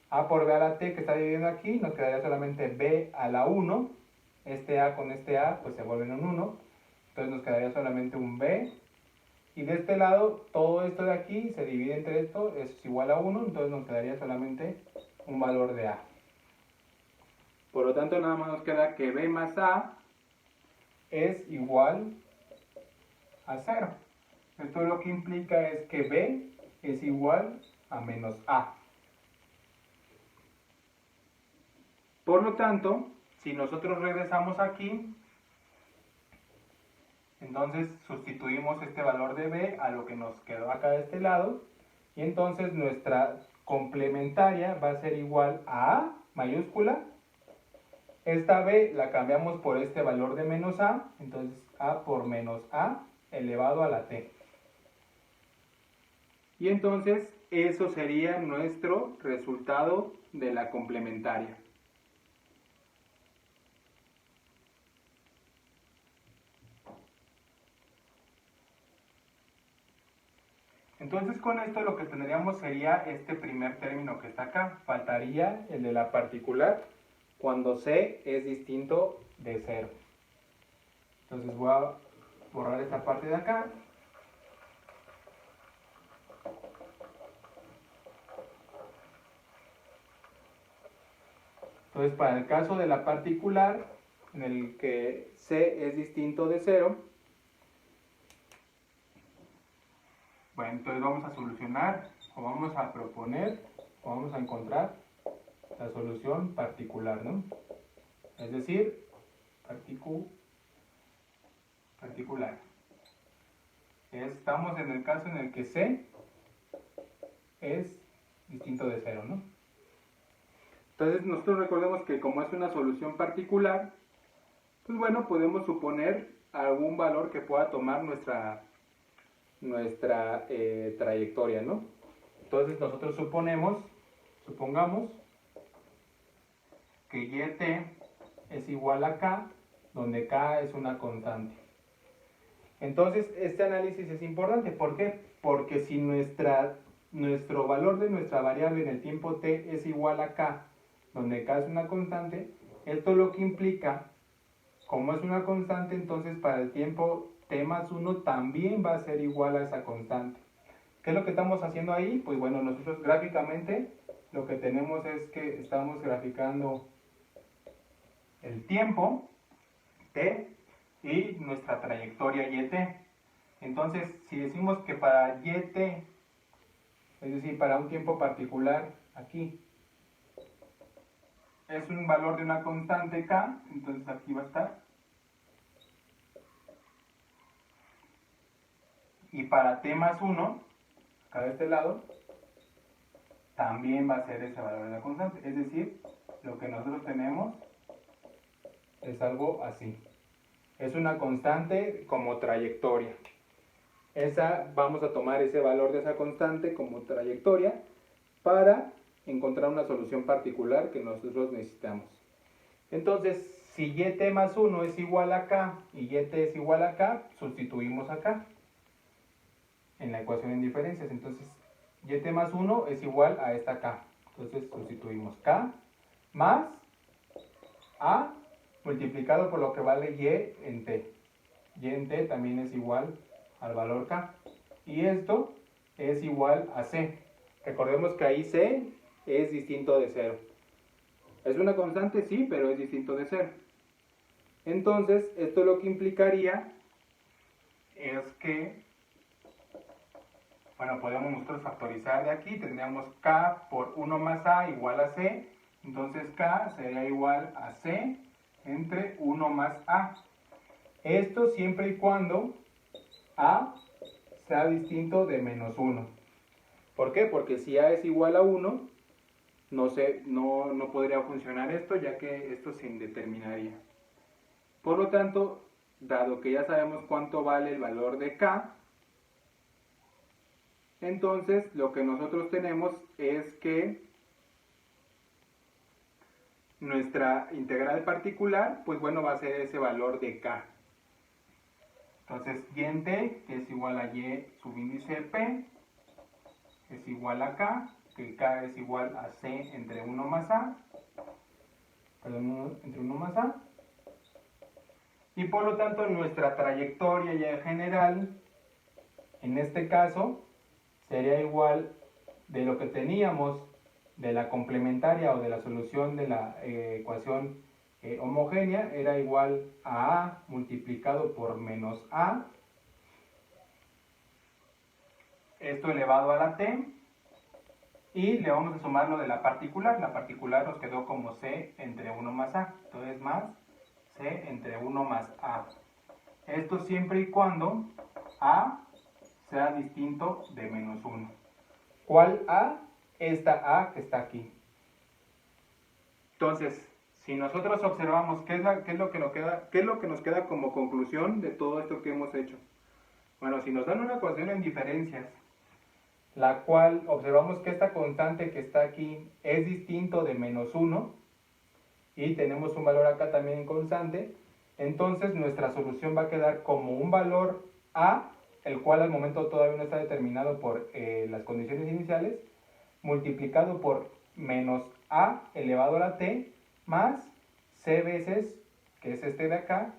a por b a la t, que está dividiendo aquí, nos quedaría solamente b a la 1, este a con este a pues se vuelven un 1, entonces nos quedaría solamente un b, y de este lado todo esto de aquí se divide entre esto, es igual a 1, entonces nos quedaría solamente un valor de a. Por lo tanto nada más nos queda que b más a es igual a 0. Esto lo que implica es que b es igual a menos a. Por lo tanto, si nosotros regresamos aquí, entonces sustituimos este valor de b a lo que nos quedó acá de este lado, y entonces nuestra complementaria va a ser igual a a mayúscula. Esta b la cambiamos por este valor de menos a, entonces a por menos a elevado a la t. Y entonces eso sería nuestro resultado de la complementaria. Entonces con esto lo que tendríamos sería este primer término que está acá. Faltaría el de la particular cuando C es distinto de 0. Entonces voy a borrar esta parte de acá. Entonces para el caso de la particular, en el que C es distinto de 0, bueno, entonces vamos a solucionar, o vamos a proponer, o vamos a encontrar la solución particular, ¿no? Es decir, particular. Estamos en el caso en el que C es distinto de 0, ¿no? Entonces nosotros recordemos que como es una solución particular, pues bueno, podemos suponer algún valor que pueda tomar nuestra trayectoria, ¿no? Entonces nosotros supongamos que YT es igual a K, donde K es una constante. Entonces este análisis es importante, ¿por qué? Porque si nuestro valor de nuestra variable en el tiempo t es igual a K, donde K es una constante, esto lo que implica, como es una constante, entonces para el tiempo t más 1 también va a ser igual a esa constante. ¿Qué es lo que estamos haciendo ahí? Pues bueno, nosotros gráficamente lo que tenemos es que estamos graficando el tiempo t y nuestra trayectoria yt. Entonces, si decimos que para yt, es decir, para un tiempo particular aquí, es un valor de una constante k, entonces aquí va a estar. Y para t más 1, acá de este lado, también va a ser ese valor de la constante. Es decir, lo que nosotros tenemos es algo así. Es una constante como trayectoria. Vamos a tomar ese valor de esa constante como trayectoria para encontrar una solución particular que nosotros necesitamos. Entonces, si yt más 1 es igual a k y yt es igual a k, sustituimos acá en la ecuación en diferencias. Entonces, yt más 1 es igual a esta k. Entonces, sustituimos k más a multiplicado por lo que vale y en t. Y en t también es igual al valor k. Y esto es igual a c. Recordemos que ahí c es distinto de 0. Es una constante, sí, pero es distinto de 0. Entonces, esto lo que implicaría es que, bueno, podemos nosotros factorizar de aquí. Tendríamos k por 1 más a igual a c. Entonces k sería igual a c entre 1 más a. Esto siempre y cuando a sea distinto de menos 1. ¿Por qué? Porque si a es igual a 1, no podría funcionar esto, ya que esto se indeterminaría. Por lo tanto, dado que ya sabemos cuánto vale el valor de k, entonces lo que nosotros tenemos es que nuestra integral particular, pues bueno, va a ser ese valor de k. Entonces, y en t, que es igual a y subíndice p, es igual a k, que k es igual a c entre 1 más a, entre 1 más a, y por lo tanto nuestra trayectoria ya general, en este caso, sería igual de lo que teníamos de la complementaria o de la solución de la ecuación homogénea, era igual a multiplicado por menos a, esto elevado a la t, y le vamos a sumar lo de la particular nos quedó como c entre 1 más a, entonces más c entre 1 más a. Esto siempre y cuando a sea distinto de menos 1. ¿Cuál a? Esta a que está aquí. Entonces, si nosotros observamos qué es lo que nos queda como conclusión de todo esto que hemos hecho. Bueno, si nos dan una ecuación en diferencias, la cual observamos que esta constante que está aquí es distinto de menos 1, y tenemos un valor acá también en constante, entonces nuestra solución va a quedar como un valor a, el cual al momento todavía no está determinado por las condiciones iniciales, multiplicado por menos a elevado a la t, más c veces, que es este de acá,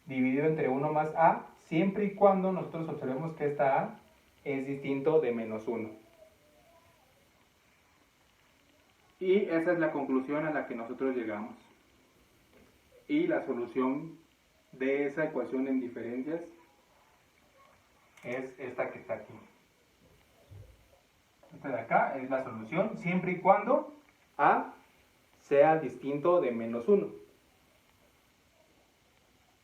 dividido entre 1 más a, siempre y cuando nosotros observemos que esta a es distinto de menos 1. Y esa es la conclusión a la que nosotros llegamos. Y la solución de esa ecuación en diferencias es esta que está aquí. Esta de acá es la solución siempre y cuando a sea distinto de menos 1.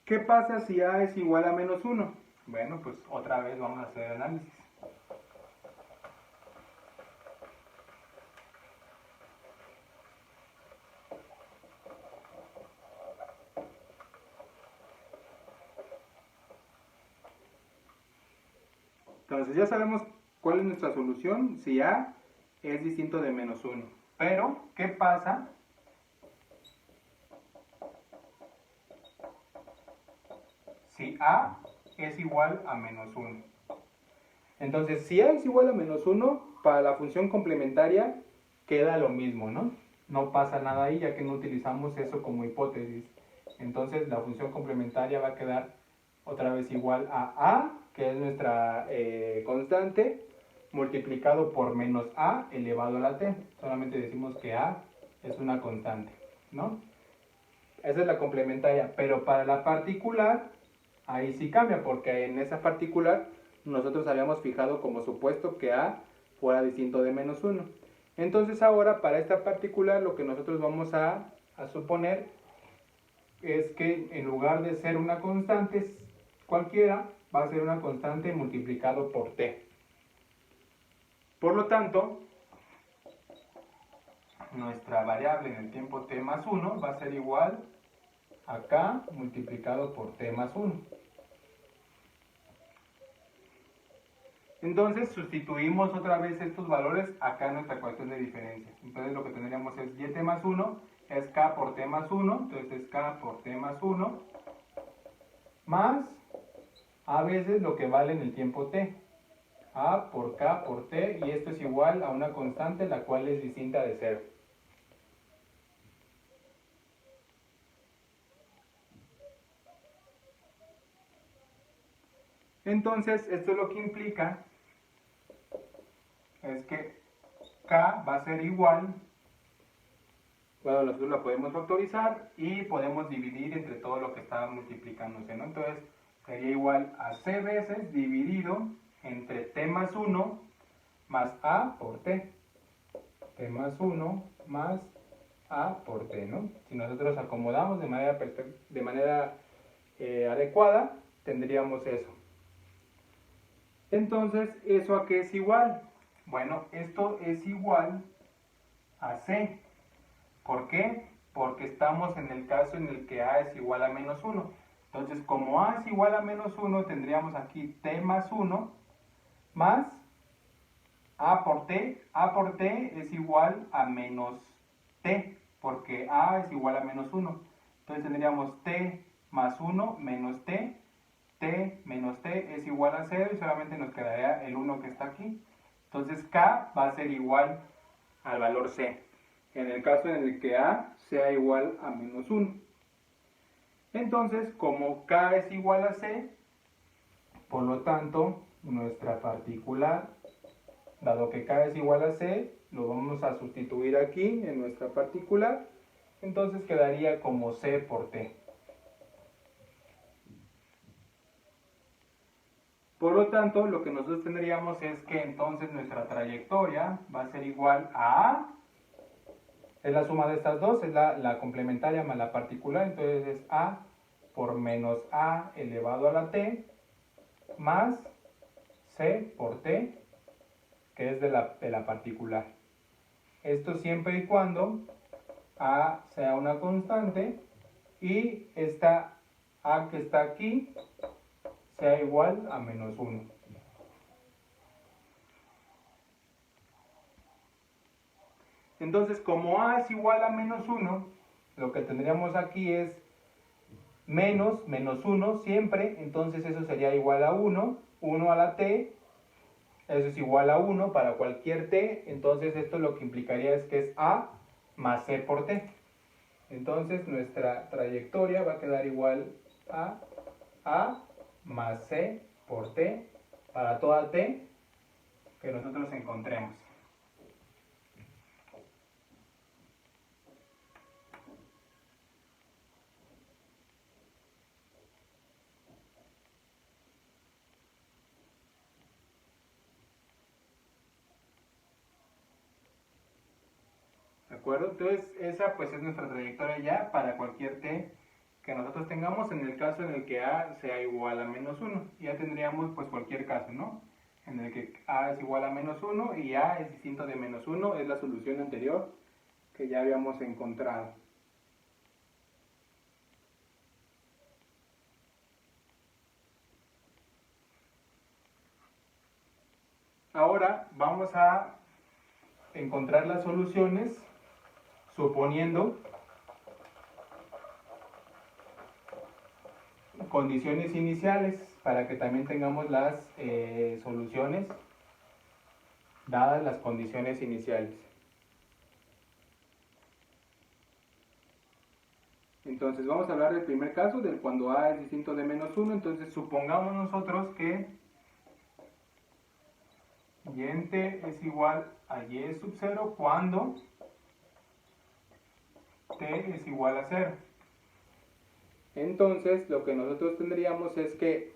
¿Qué pasa si a es igual a menos 1? Bueno, pues otra vez vamos a hacer el análisis. Entonces ya sabemos cuál es nuestra solución si A es distinto de menos 1. Pero, ¿qué pasa si A es igual a menos 1? Entonces, si A es igual a menos 1, para la función complementaria queda lo mismo, ¿no? No pasa nada ahí ya que no utilizamos eso como hipótesis. Entonces, la función complementaria va a quedar otra vez igual a, que es nuestra constante, multiplicado por menos A elevado a la t. Solamente decimos que A es una constante, ¿no? Esa es la complementaria, pero para la particular, ahí sí cambia, porque en esa particular nosotros habíamos fijado como supuesto que A fuera distinto de menos 1. Entonces ahora para esta particular lo que nosotros vamos a suponer es que en lugar de ser una constante cualquiera, va a ser una constante multiplicado por t. Por lo tanto, nuestra variable en el tiempo t más 1 va a ser igual a k multiplicado por t más 1. Entonces sustituimos otra vez estos valores acá en nuestra ecuación de diferencia. Entonces lo que tendríamos es y t más 1 es k por t más 1, entonces es k por t más 1, más a veces lo que vale en el tiempo t, a por k por t, y esto es igual a una constante la cual es distinta de 0. Entonces esto lo que implica es que k va a ser igual, bueno, nosotros la podemos factorizar y podemos dividir entre todo lo que está multiplicándose, ¿no? Entonces sería igual a c veces dividido entre t más 1 más a por t. T más 1 más a por t, ¿no? Si nosotros acomodamos de manera adecuada, tendríamos eso. Entonces, ¿eso a qué es igual? Bueno, esto es igual a c. ¿Por qué? Porque estamos en el caso en el que a es igual a menos 1. Entonces, como a es igual a menos 1, tendríamos aquí t más 1 más a por t. A por t es igual a menos t, porque a es igual a menos 1. Entonces tendríamos t más 1 menos t. T menos t es igual a 0 y solamente nos quedaría el 1 que está aquí. Entonces k va a ser igual al valor c, en el caso en el que a sea igual a menos 1. Entonces, como k es igual a c, por lo tanto, nuestra particular, dado que k es igual a c, lo vamos a sustituir aquí en nuestra particular, entonces quedaría como c por t. Por lo tanto, lo que nosotros tendríamos es que entonces nuestra trayectoria va a ser igual a, es la suma de estas dos, es la complementaria más la particular, entonces es a por menos a elevado a la t, más c por t, que es de la particular. Esto siempre y cuando a sea una constante y esta a que está aquí sea igual a menos 1. Entonces, como a es igual a menos 1, lo que tendríamos aquí es menos 1 siempre, entonces eso sería igual a 1, 1 a la t, eso es igual a 1 para cualquier t, entonces esto lo que implicaría es que es a más c por t. Entonces nuestra trayectoria va a quedar igual a más c por t para toda t que nosotros encontremos. ¿De acuerdo? Entonces esa pues es nuestra trayectoria ya para cualquier t que nosotros tengamos en el caso en el que a sea igual a menos 1. Ya tendríamos pues cualquier caso, ¿no? En el que a es igual a menos 1 y a es distinto de menos 1, es la solución anterior que ya habíamos encontrado. Ahora vamos a encontrar las soluciones suponiendo condiciones iniciales para que también tengamos las soluciones dadas las condiciones iniciales. Entonces vamos a hablar del primer caso, del cuando a es distinto de menos 1. Entonces supongamos nosotros que y en t es igual a y sub 0 cuando t es igual a 0. Entonces lo que nosotros tendríamos es que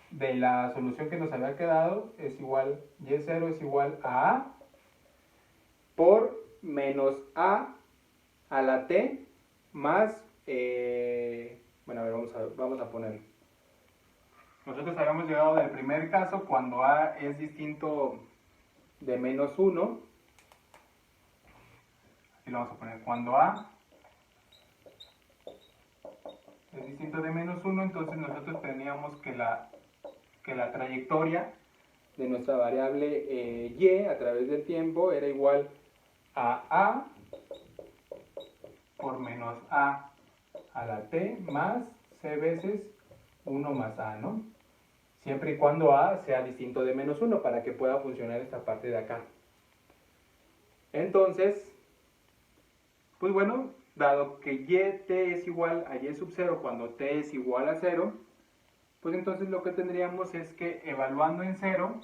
de la solución que nos había quedado es igual, y0 es igual a por menos a la t más, bueno, a ver, vamos a ponerlo. Nosotros habíamos llegado del primer caso cuando a es distinto de menos 1. Aquí lo vamos a poner cuando a es distinto de menos 1, entonces nosotros teníamos que la trayectoria de nuestra variable y a través del tiempo era igual a por menos a la t más c veces 1 más a, ¿no? Siempre y cuando a sea distinto de menos 1 para que pueda funcionar esta parte de acá. Entonces, pues bueno, dado que y t es igual a y sub 0 cuando t es igual a 0, pues entonces lo que tendríamos es que evaluando en 0,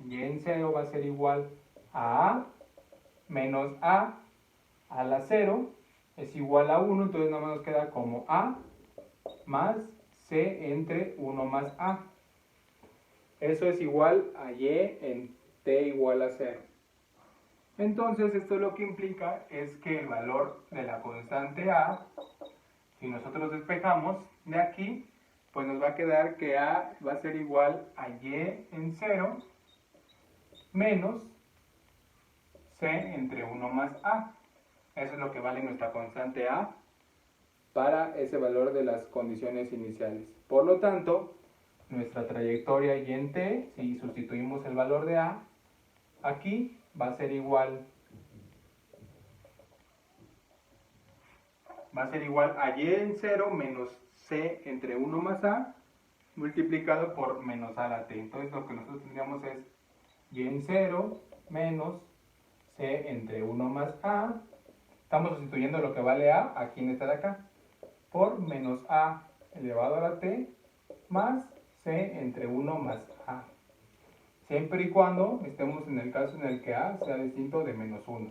y en 0 va a ser igual a menos a la 0 es igual a 1, entonces nada más nos queda como a más c entre 1 más a. Eso es igual a y en t igual a 0. Entonces esto lo que implica es que el valor de la constante a, si nosotros despejamos de aquí, pues nos va a quedar que a va a ser igual a y en 0 menos c entre 1 más a. Eso es lo que vale nuestra constante a para ese valor de las condiciones iniciales. Por lo tanto, nuestra trayectoria y en t, si sustituimos el valor de a, aquí va a ser igual a y en 0 menos c entre 1 más a multiplicado por menos a la t. Entonces lo que nosotros tendríamos es y en 0 menos c entre 1 más a. Estamos sustituyendo lo que vale a aquí en esta de acá por menos a elevado a la t más c entre 1 más a. Siempre y cuando estemos en el caso en el que a sea distinto de menos 1.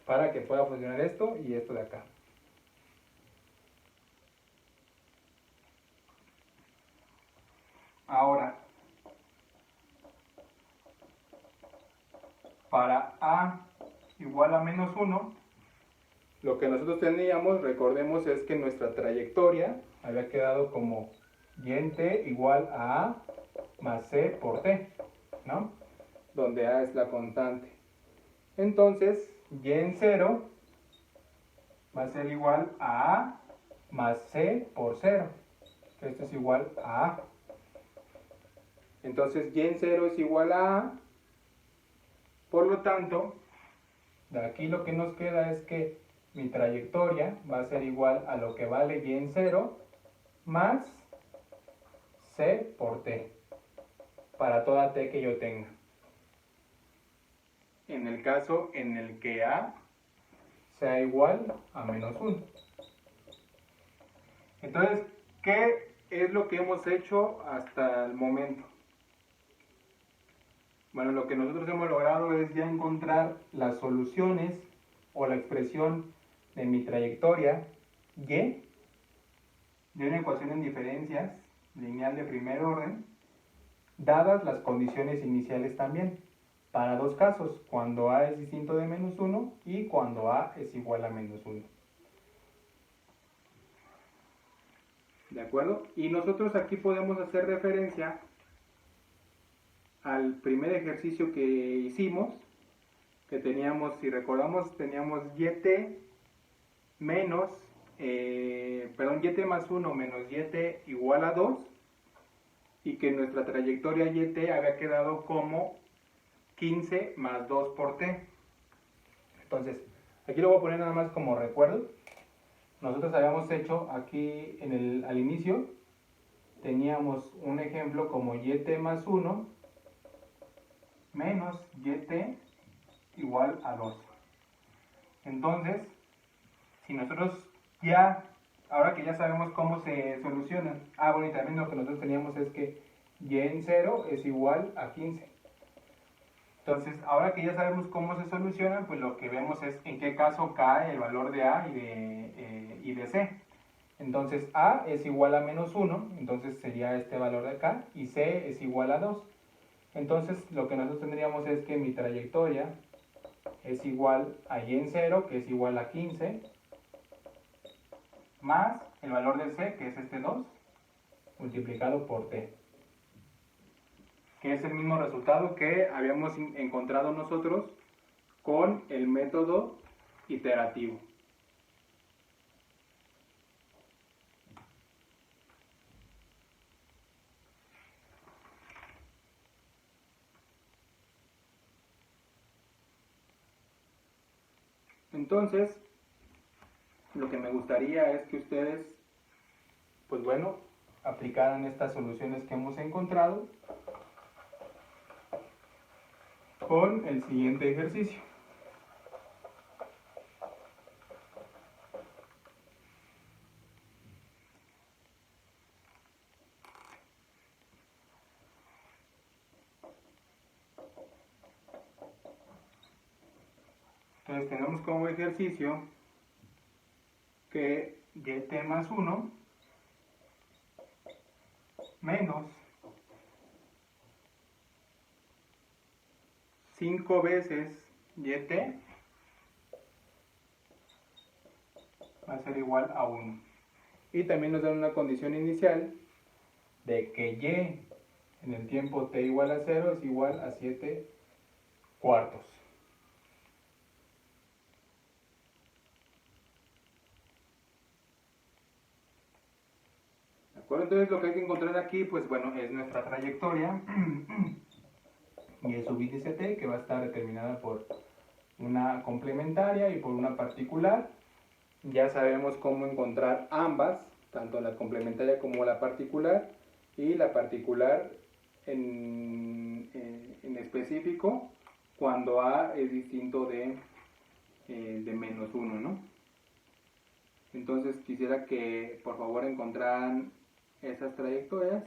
Para que pueda funcionar esto y esto de acá. Ahora, para a igual a menos 1, lo que nosotros teníamos, recordemos, es que nuestra trayectoria había quedado como y en t igual a más c por t, ¿no? Donde a es la constante. Entonces, y en 0 va a ser igual a más c por 0, que esto es igual a a. Entonces, y en 0 es igual a. Por lo tanto, de aquí lo que nos queda es que mi trayectoria va a ser igual a lo que vale y en 0 más c por t, para toda t que yo tenga. En el caso en el que a sea igual a menos 1. Entonces, ¿qué es lo que hemos hecho hasta el momento? Bueno, lo que nosotros hemos logrado es ya encontrar las soluciones o la expresión de mi trayectoria y de una ecuación en diferencias lineal de primer orden, dadas las condiciones iniciales también, para dos casos, cuando a es distinto de menos 1 y cuando a es igual a menos 1. ¿De acuerdo? Y nosotros aquí podemos hacer referencia al primer ejercicio que hicimos, que teníamos, si recordamos, teníamos yt menos, yt más 1 menos yt igual a 2, y que nuestra trayectoria yt había quedado como 15 más 2 por t. Entonces, aquí lo voy a poner nada más como recuerdo. Nosotros habíamos hecho aquí al inicio, teníamos un ejemplo como yt más 1 menos yt igual a 2. Entonces, si nosotros ahora que ya sabemos cómo se solucionan, bueno, y también lo que nosotros teníamos es que y en 0 es igual a 15. Entonces, ahora que ya sabemos cómo se solucionan, pues lo que vemos es en qué caso cae el valor de a y de c. Entonces, a es igual a menos 1, entonces sería este valor de acá, y c es igual a 2. Entonces, lo que nosotros tendríamos es que mi trayectoria es igual a y en 0, que es igual a 15, más el valor de c, que es este 2, multiplicado por t, que es el mismo resultado que habíamos encontrado nosotros con el método iterativo. Entonces, lo que me gustaría es que ustedes, pues bueno, aplicaran estas soluciones que hemos encontrado con el siguiente ejercicio. Entonces tenemos como ejercicio que yt más 1 menos 5 veces yt va a ser igual a 1. Y también nos dan una condición inicial de que y en el tiempo t igual a 0 es igual a 7 cuartos. ¿De acuerdo? Entonces lo que hay que encontrar aquí, pues bueno, es nuestra trayectoria y el subíndice t, que va a estar determinada por una complementaria y por una particular. Ya sabemos cómo encontrar ambas, tanto la complementaria como la particular, y la particular en específico cuando a es distinto de menos 1, ¿no? Entonces quisiera que por favor encontraran esa trayectoria,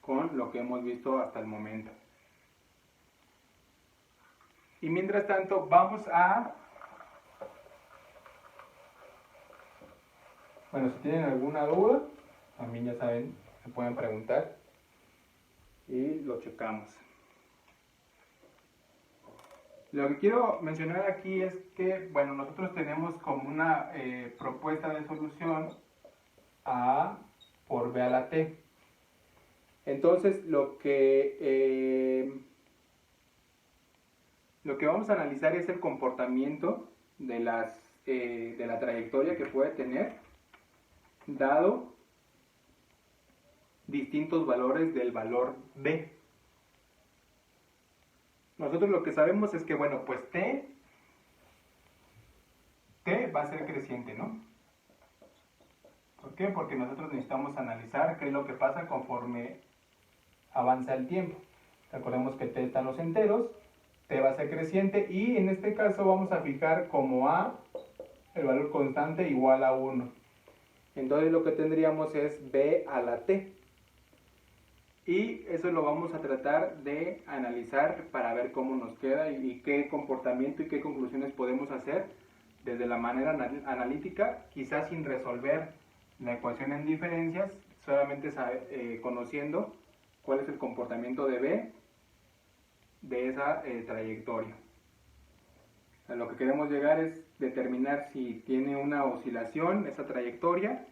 con lo que hemos visto hasta el momento. Y mientras tanto vamos bueno, si tienen alguna duda, también ya saben, se pueden preguntar y lo checamos. Lo que quiero mencionar aquí es que, bueno, nosotros tenemos como una propuesta de solución a por b a la t. Entonces, lo que vamos a analizar es el comportamiento de la trayectoria que puede tener dado distintos valores del valor b. Nosotros lo que sabemos es que, bueno, pues t va a ser creciente, ¿no? ¿Por qué? Porque nosotros necesitamos analizar qué es lo que pasa conforme avanza el tiempo. Recordemos que t están los enteros, t va a ser creciente, y en este caso vamos a fijar como a el valor constante igual a 1. Entonces lo que tendríamos es b a la t. Y eso lo vamos a tratar de analizar para ver cómo nos queda y qué comportamiento y qué conclusiones podemos hacer desde la manera analítica, quizás sin resolver la ecuación en diferencias, solamente conociendo cuál es el comportamiento de b de esa trayectoria. A lo que queremos llegar es determinar si tiene una oscilación esa trayectoria,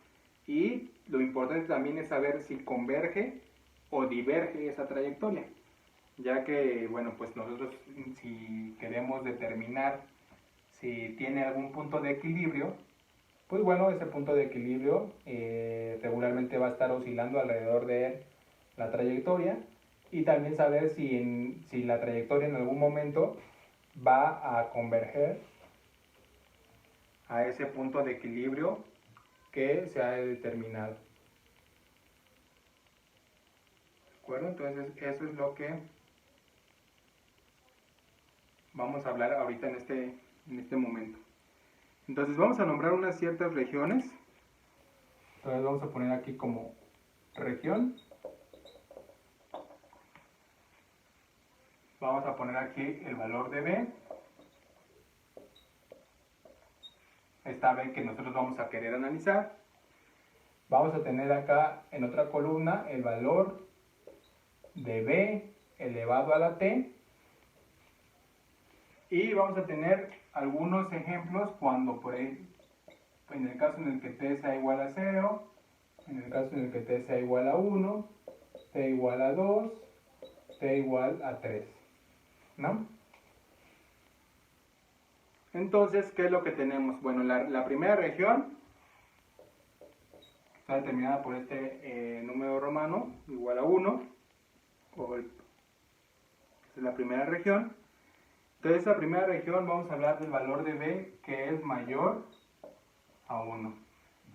y lo importante también es saber si converge o diverge esa trayectoria, ya que, bueno, pues nosotros si queremos determinar si tiene algún punto de equilibrio, pues bueno, ese punto de equilibrio regularmente va a estar oscilando alrededor de la trayectoria, y también saber si la trayectoria en algún momento va a converger a ese punto de equilibrio que se ha determinado. ¿De acuerdo? Entonces eso es lo que vamos a hablar ahorita en este momento. Entonces vamos a nombrar unas ciertas regiones. Entonces vamos a poner aquí como región. Vamos a poner aquí el valor de B. Esta B que nosotros vamos a querer analizar. Vamos a tener acá en otra columna el valor de B elevado a la T. Y vamos a tener algunos ejemplos cuando por ahí, en el caso en el que T sea igual a 0, en el caso en el que T sea igual a 1, T igual a 2, T igual a 3, ¿no? Entonces, ¿qué es lo que tenemos? Bueno, la primera región está determinada por este número romano, igual a 1, es la primera región. Entonces, esa primera región vamos a hablar del valor de B que es mayor a 1.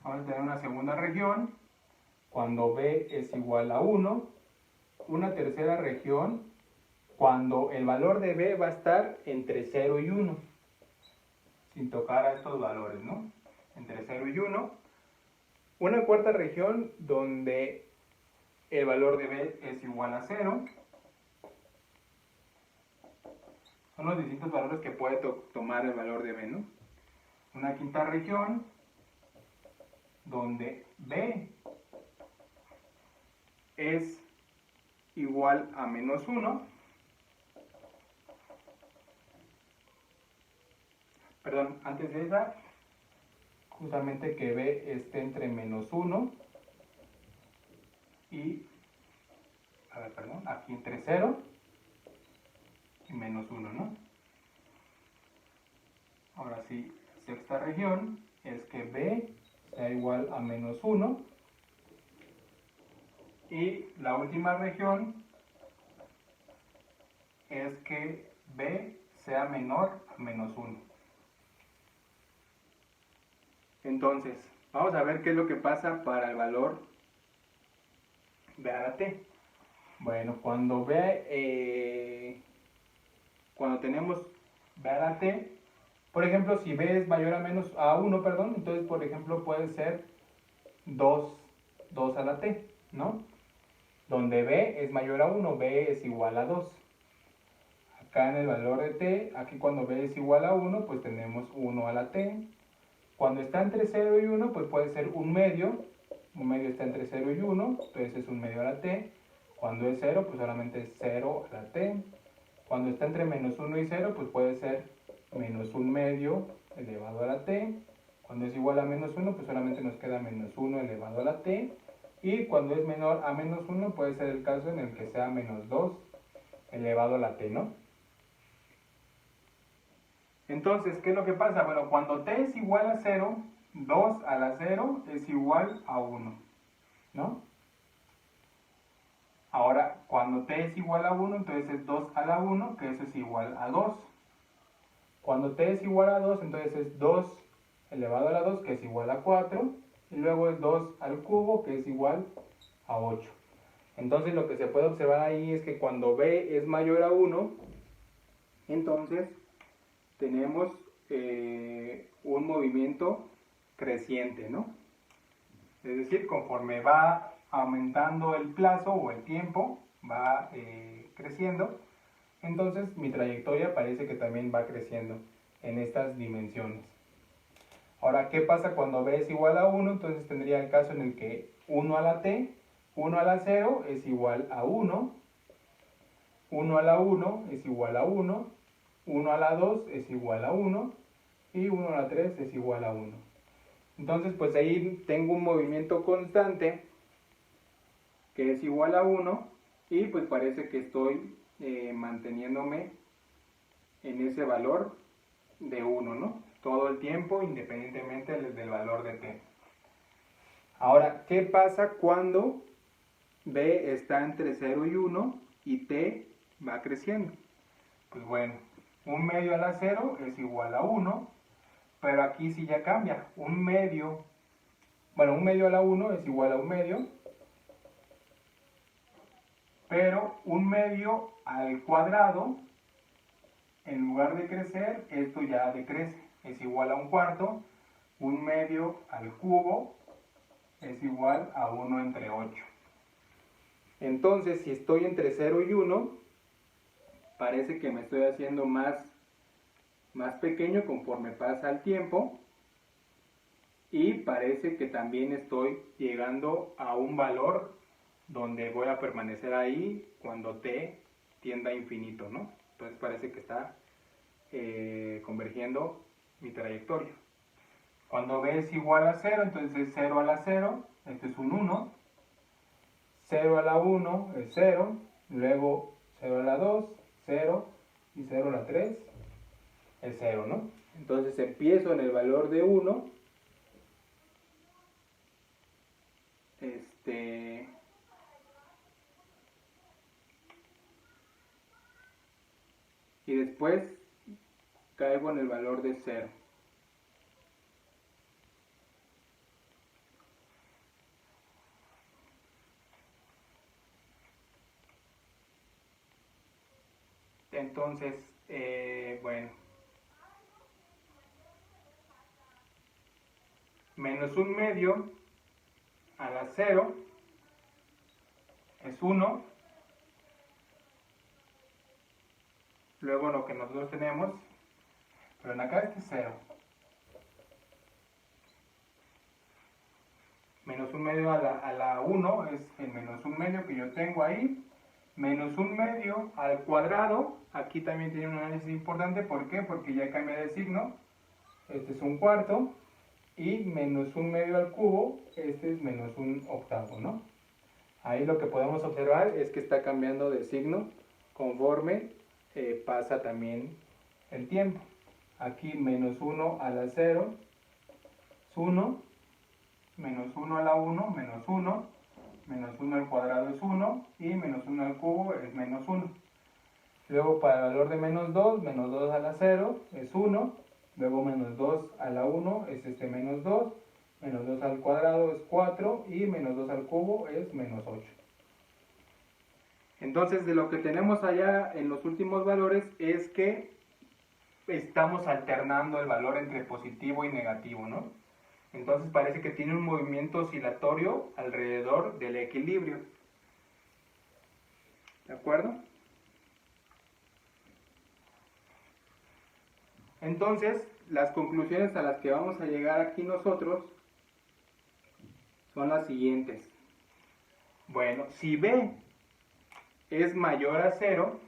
Vamos a tener una segunda región cuando B es igual a 1. Una tercera región cuando el valor de B va a estar entre 0 y 1. Sin tocar a estos valores, ¿no? Entre 0 y 1. Una cuarta región donde el valor de B es igual a 0. Son los distintos valores que puede tomar el valor de B, ¿no? Una quinta región donde B es igual a menos 1. Perdón, antes de esa, justamente que B esté entre menos 1 y, aquí entre 0 y menos 1, ¿no? Ahora sí, sexta región es que B sea igual a menos 1. Y la última región es que B sea menor a menos 1. Entonces, vamos a ver qué es lo que pasa para el valor B a la T. Bueno, cuando tenemos B a la T, por ejemplo, si B es mayor a 1, perdón, entonces, por ejemplo, puede ser 2 a la T, ¿no? Donde B es mayor a 1, B es igual a 2. Acá en el valor de T, aquí cuando B es igual a 1, pues tenemos 1 a la T. Cuando está entre 0 y 1, pues puede ser un medio está entre 0 y 1, entonces es un medio a la T. Cuando es 0, pues solamente es 0 a la T. Cuando está entre menos 1 y 0, pues puede ser menos un medio elevado a la T. Cuando es igual a menos 1, pues solamente nos queda menos 1 elevado a la T. Y cuando es menor a menos 1, puede ser el caso en el que sea menos 2 elevado a la T, ¿no? Entonces, ¿qué es lo que pasa? Bueno, cuando T es igual a 0, 2 a la 0 es igual a 1, ¿no? Ahora, cuando T es igual a 1, entonces es 2 a la 1, que eso es igual a 2. Cuando T es igual a 2, entonces es 2 elevado a la 2, que es igual a 4. Y luego es 2 al cubo, que es igual a 8. Entonces, lo que se puede observar ahí es que cuando B es mayor a 1, entonces tenemos un movimiento creciente, ¿no? Es decir, conforme va aumentando el plazo o el tiempo, va creciendo, entonces mi trayectoria parece que también va creciendo en estas dimensiones. Ahora, ¿qué pasa cuando B es igual a 1? Entonces tendría el caso en el que 1 a la T, 1 a la 0 es igual a 1, 1 a la 1 es igual a 1, 1 a la 2 es igual a 1 y 1 a la 3 es igual a 1. Entonces pues ahí tengo un movimiento constante que es igual a 1 y pues parece que estoy manteniéndome en ese valor de 1, ¿no? Todo el tiempo, independientemente del valor de t. Ahora, ¿qué pasa cuando b está entre 0 y 1 y t va creciendo? Pues bueno, 1/2 a la 0 es igual a 1, pero aquí sí ya cambia. 1/2, bueno, 1/2 a la 1 es igual a 1/2, pero 1/2 al cuadrado, en lugar de crecer, esto ya decrece, es igual a 1/4, 1/2 al cubo es igual a 1 entre 8. Entonces, si estoy entre 0 y 1, parece que me estoy haciendo más pequeño conforme pasa el tiempo, y parece que también estoy llegando a un valor donde voy a permanecer ahí cuando t tienda a infinito, ¿no? Entonces parece que está convergiendo mi trayectoria. Cuando b es igual a 0, entonces 0 a la 0, esto es un 1, 0 a la 1 es 0, luego 0 a la 2, 0, y 0 a la 3 es 0, ¿no? Entonces empiezo en el valor de 1, y después caigo en el valor de 0. Entonces, bueno, menos 1/2 a la 0 es 1. Luego lo que nosotros tenemos, pero en acá este es 0. Menos 1/2 a la 1 es el menos 1/2 que yo tengo ahí. Menos 1/2 al cuadrado, aquí también tiene un análisis importante. ¿Por qué? Porque ya cambia de signo. Este es 1/4. Y menos 1/2 al cubo, este es menos 1/8, ¿no? Ahí lo que podemos observar es que está cambiando de signo conforme pasa también el tiempo. Aquí menos 1 a la 0 es 1, menos 1 a la 1, menos 1, menos 1 al cuadrado es 1 y menos 1 al cubo es menos 1. Luego para el valor de menos 2 a la 0 es 1, luego menos 2 a la 1 es menos 2, menos 2 al cuadrado es 4 y menos 2 al cubo es menos 8. Entonces, de lo que tenemos allá en los últimos valores es que estamos alternando el valor entre positivo y negativo, ¿no? Entonces parece que tiene un movimiento oscilatorio alrededor del equilibrio. ¿De acuerdo? Entonces, las conclusiones a las que vamos a llegar aquí nosotros son las siguientes. Bueno, si b es mayor a 0,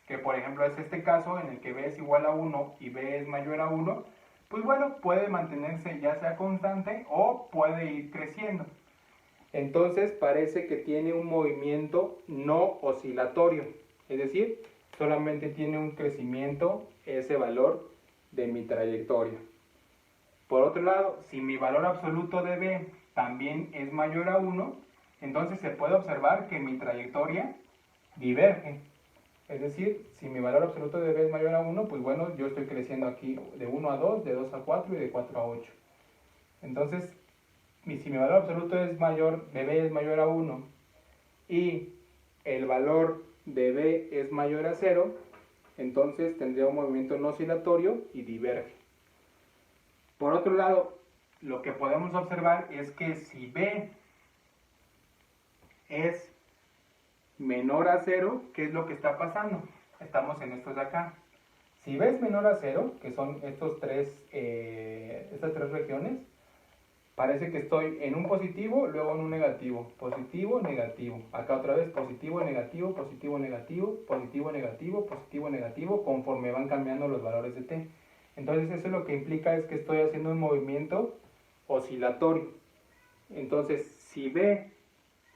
que por ejemplo es este caso en el que b es igual a 1 y b es mayor a 1, pues bueno, puede mantenerse ya sea constante o puede ir creciendo. Entonces parece que tiene un movimiento no oscilatorio, es decir, solamente tiene un crecimiento ese valor de mi trayectoria. Por otro lado, si mi valor absoluto de b también es mayor a 1, entonces se puede observar que mi trayectoria diverge. Es decir, si mi valor absoluto de b es mayor a 1, pues bueno, yo estoy creciendo aquí de 1 a 2, de 2 a 4 y de 4 a 8. Entonces, si mi valor absoluto es mayor, de b es mayor a 1 y el valor de b es mayor a 0, entonces tendría un movimiento no oscilatorio y diverge. Por otro lado, lo que podemos observar es que si b es menor a 0, ¿qué es lo que está pasando? Estamos en estos de acá. Si b es menor a 0, que son estas tres regiones, Parece que estoy en un positivo, luego en un negativo, positivo, negativo. Acá otra vez positivo, negativo, positivo, negativo, positivo, negativo, positivo, negativo, conforme van cambiando los valores de t. Entonces eso lo que implica es que estoy haciendo un movimiento oscilatorio. Entonces si b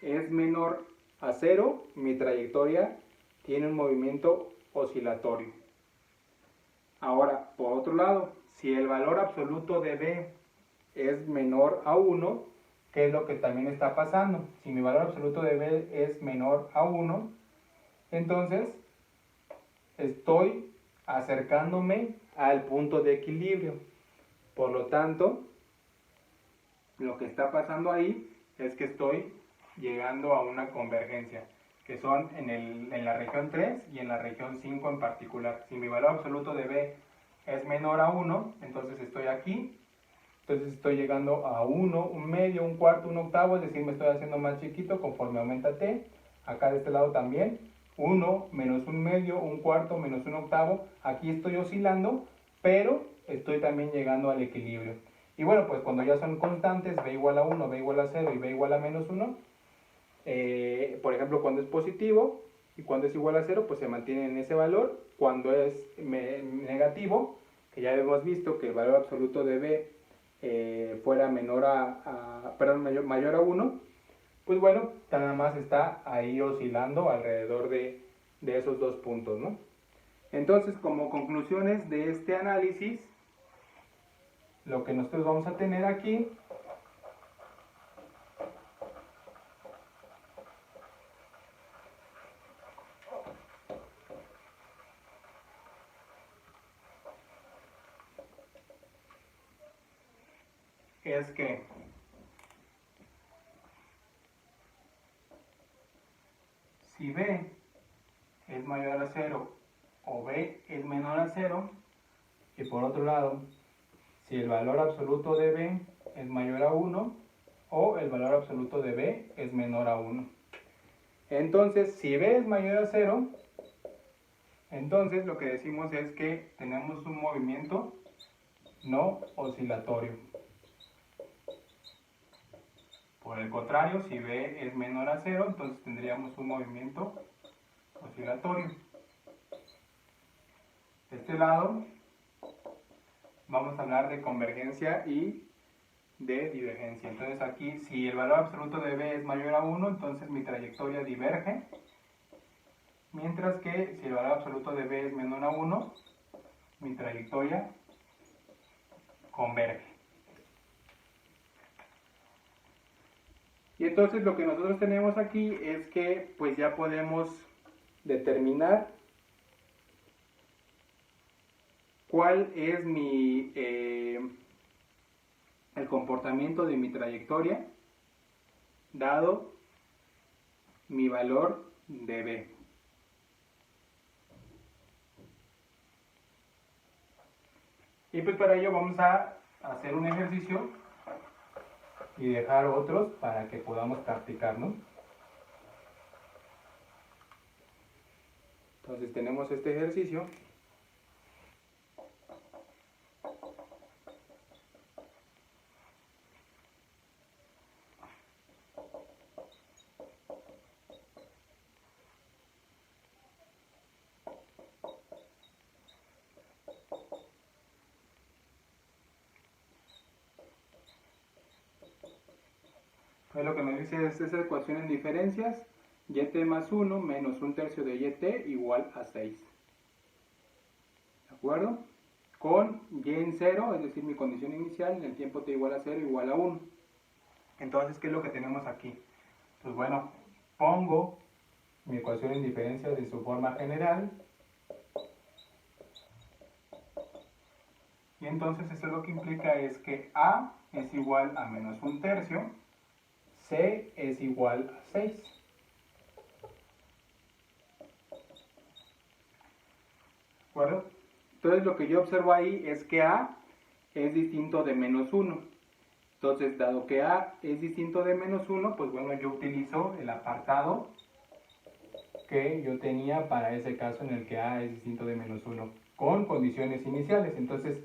es menor a 0, mi trayectoria tiene un movimiento oscilatorio. Ahora, por otro lado, si el valor absoluto de b es menor a 1, ¿qué es lo que también está pasando? Si mi valor absoluto de b es menor a 1, entonces estoy acercándome al punto de equilibrio. Por lo tanto, lo que está pasando ahí es que estoy llegando a una convergencia, que son en la región 3 y en la región 5 en particular. Si mi valor absoluto de b es menor a 1, entonces estoy aquí. Entonces estoy llegando a 1, un medio, un cuarto, un octavo, es decir, me estoy haciendo más chiquito conforme aumenta t. Acá de este lado también, 1 menos un medio, un cuarto menos un octavo. Aquí estoy oscilando, pero estoy también llegando al equilibrio. Y bueno, pues cuando ya son constantes, b igual a 1, b igual a 0 y b igual a menos 1, por ejemplo, cuando es positivo y cuando es igual a 0, pues se mantiene en ese valor. Cuando es negativo, que ya hemos visto que el valor absoluto de b fuera mayor a 1, pues bueno, nada más está ahí oscilando alrededor de esos dos puntos, ¿no? Entonces, como conclusiones de este análisis, lo que nosotros vamos a tener aquí es que si b es mayor a 0 o b es menor a 0, y por otro lado, si el valor absoluto de b es mayor a 1 o el valor absoluto de b es menor a 1. Entonces, si b es mayor a 0, entonces lo que decimos es que tenemos un movimiento no oscilatorio. Por el contrario, si b es menor a 0, entonces tendríamos un movimiento oscilatorio. De este lado vamos a hablar de convergencia y de divergencia. Entonces aquí, si el valor absoluto de b es mayor a 1, entonces mi trayectoria diverge, mientras que si el valor absoluto de b es menor a 1, mi trayectoria converge. Y entonces lo que nosotros tenemos aquí es que pues ya podemos determinar cuál es el comportamiento de mi trayectoria dado mi valor de b. Y pues para ello vamos a hacer un ejercicio y dejar otros para que podamos practicar, ¿no? Entonces tenemos este ejercicio. Entonces lo que nos dice es esa ecuación en diferencias, yt más 1 menos 1/3 de yt igual a 6. ¿De acuerdo? Con y en 0, es decir, mi condición inicial, en el tiempo t igual a 0 igual a 1. Entonces, ¿qué es lo que tenemos aquí? Pues bueno, pongo mi ecuación en diferencias de su forma general. Y entonces esto lo que implica es que a es igual a menos 1/3, c es igual a 6. ¿De acuerdo? Entonces lo que yo observo ahí es que a es distinto de menos 1. Entonces, dado que a es distinto de menos 1, pues bueno, yo utilizo el apartado que yo tenía para ese caso en el que a es distinto de menos 1, con condiciones iniciales. Entonces,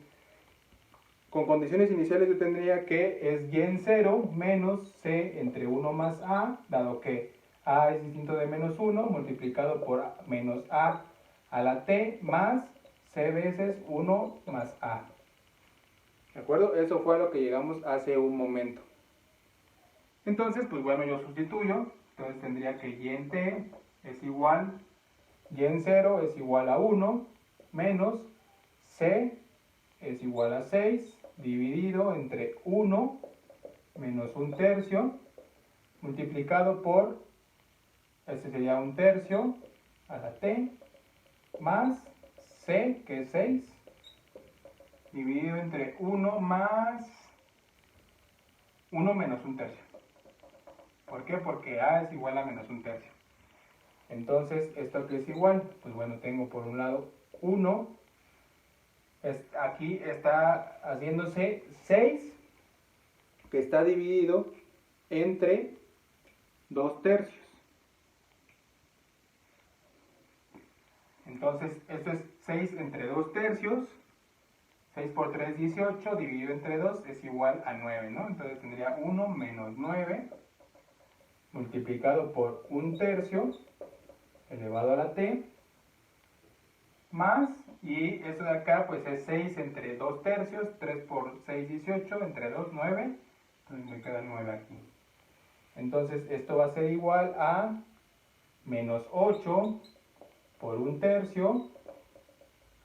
con condiciones iniciales yo tendría que es y en 0 menos c entre 1 más a, dado que a es distinto de menos 1, multiplicado por menos a la t más c veces 1 más a. ¿De acuerdo? Eso fue a lo que llegamos hace un momento. Entonces, pues bueno, yo sustituyo. Entonces tendría que y en t es igual, y en 0 es igual a 1, menos c es igual a 6, dividido entre 1 menos 1/3, multiplicado por, este sería 1/3 a la t, más c, que es 6, dividido entre 1 más 1 menos 1/3. ¿Por qué? Porque a es igual a menos 1/3. Entonces, ¿esto qué es igual? Pues bueno, tengo por un lado 1, aquí está haciéndose 6, que está dividido entre 2/3. Entonces, esto es 6 entre 2/3. 6 por 3, 18, dividido entre 2 es igual a 9, ¿no? Entonces tendría 1 menos 9, multiplicado por 1/3, elevado a la t, más, y esto de acá pues es 6 entre 2/3, 3 por 6, 18, entre 2, 9, entonces me queda 9 aquí. Entonces esto va a ser igual a menos 8 por 1/3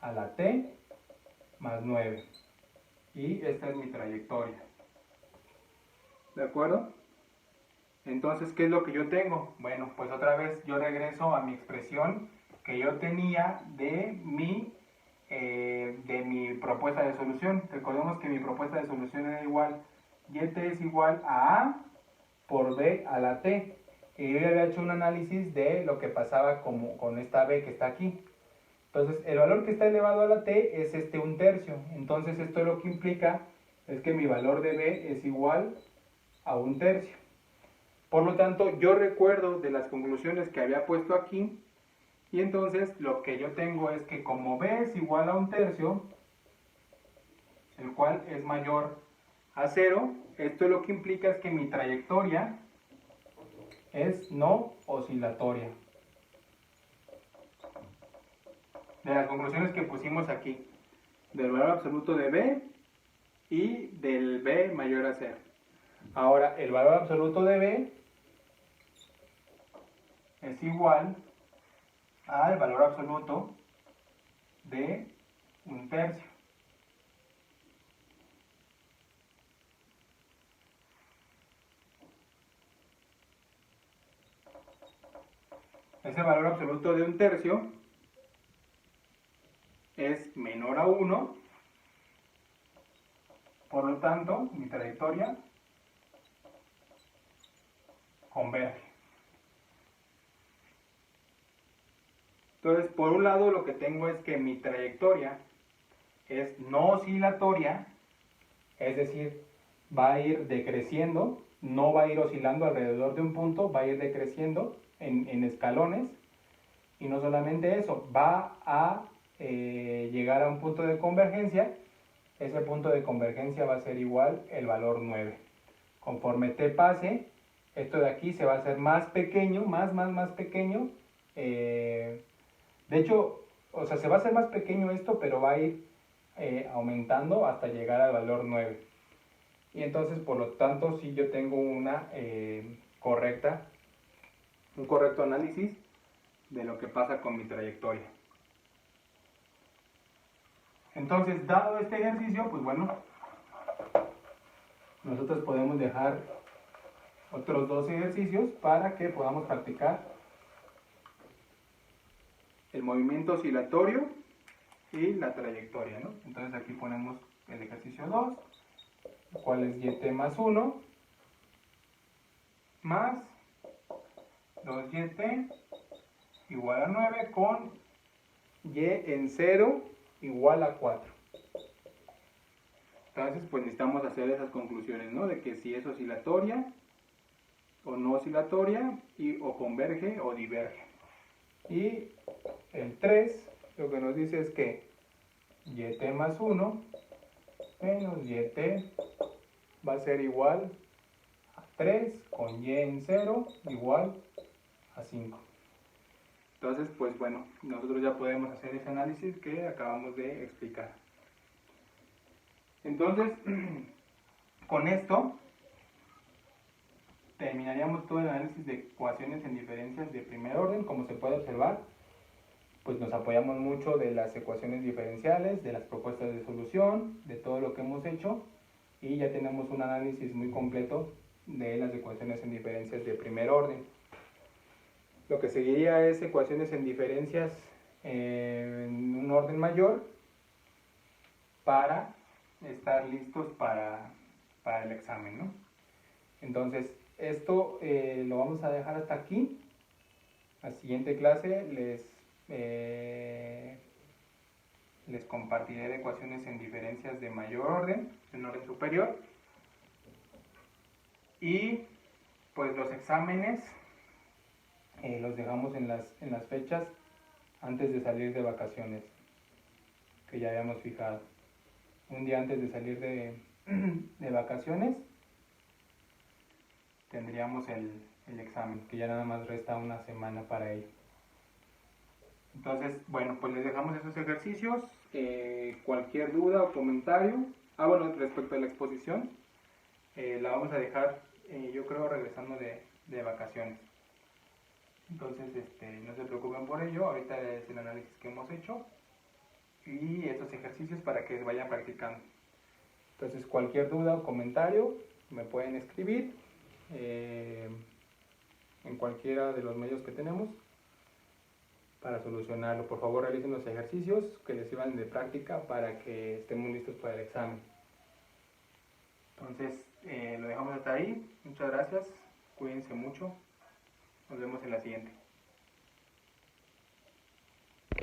a la t más 9. Y esta es mi trayectoria. ¿De acuerdo? Entonces, ¿qué es lo que yo tengo? Bueno, pues otra vez yo regreso a mi expresión que yo tenía de mi propuesta de solución. Recordemos que mi propuesta de solución era igual, y t es igual a por b a la t. Y yo ya había hecho un análisis de lo que pasaba con esta b que está aquí. Entonces, el valor que está elevado a la t es este 1/3. Entonces, esto lo que implica es que mi valor de b es igual a 1/3. Por lo tanto, yo recuerdo de las conclusiones que había puesto aquí, y entonces lo que yo tengo es que como b es igual a 1/3, el cual es mayor a 0, esto lo que implica es que mi trayectoria es no oscilatoria. De las conclusiones que pusimos aquí, del valor absoluto de b y del b mayor a 0. Ahora, el valor absoluto de b es igual al valor absoluto de 1/3. Ese valor absoluto de 1/3 es menor a 1, por lo tanto, mi trayectoria converge. Entonces, por un lado, lo que tengo es que mi trayectoria es no oscilatoria, es decir, va a ir decreciendo, no va a ir oscilando alrededor de un punto, va a ir decreciendo en escalones, y no solamente eso, va a llegar a un punto de convergencia. Ese punto de convergencia va a ser igual el valor 9. Conforme t pase, esto de aquí se va a hacer más pequeño, más pequeño. De hecho, o sea, se va a hacer más pequeño esto, pero va a ir aumentando hasta llegar al valor 9. Y entonces, por lo tanto, sí yo tengo un correcto análisis de lo que pasa con mi trayectoria. Entonces, dado este ejercicio, pues bueno, nosotros podemos dejar otros 2 ejercicios para que podamos practicar el movimiento oscilatorio y la trayectoria, ¿no? Entonces aquí ponemos el ejercicio 2, el cual es y más 1, más 2y igual a 9 con y en 0 igual a 4. Entonces, pues necesitamos hacer esas conclusiones, ¿no? De que si es oscilatoria o no oscilatoria, o converge o diverge. Y el 3 lo que nos dice es que y más 1 menos y de t va a ser igual a 3 con y en 0 igual a 5. Entonces, pues bueno, nosotros ya podemos hacer ese análisis que acabamos de explicar. Entonces, con esto terminaríamos todo el análisis de ecuaciones en diferencias de primer orden. Como se puede observar, pues nos apoyamos mucho de las ecuaciones diferenciales, de las propuestas de solución, de todo lo que hemos hecho, y ya tenemos un análisis muy completo de las ecuaciones en diferencias de primer orden. Lo que seguiría es ecuaciones en diferencias en un orden mayor para estar listos para el examen, ¿no? Entonces, esto lo vamos a dejar hasta aquí. La siguiente clase les compartiré de ecuaciones en diferencias de mayor orden, en orden superior. Y pues los exámenes los dejamos en las fechas antes de salir de vacaciones, que ya habíamos fijado. Un día antes de salir de vacaciones tendríamos el examen, que ya nada más resta una semana para ello. Entonces, bueno, pues les dejamos esos ejercicios. Cualquier duda o comentario, bueno, respecto a la exposición, la vamos a dejar, yo creo, regresando de vacaciones. Entonces, no se preocupen por ello. Ahorita es el análisis que hemos hecho y estos ejercicios para que vayan practicando. Entonces, cualquier duda o comentario me pueden escribir en cualquiera de los medios que tenemos para solucionarlo. Por favor, realicen los ejercicios que les sirvan de práctica para que estemos listos para el examen. Entonces, lo dejamos hasta ahí. Muchas gracias. Cuídense mucho. Nos vemos en la siguiente.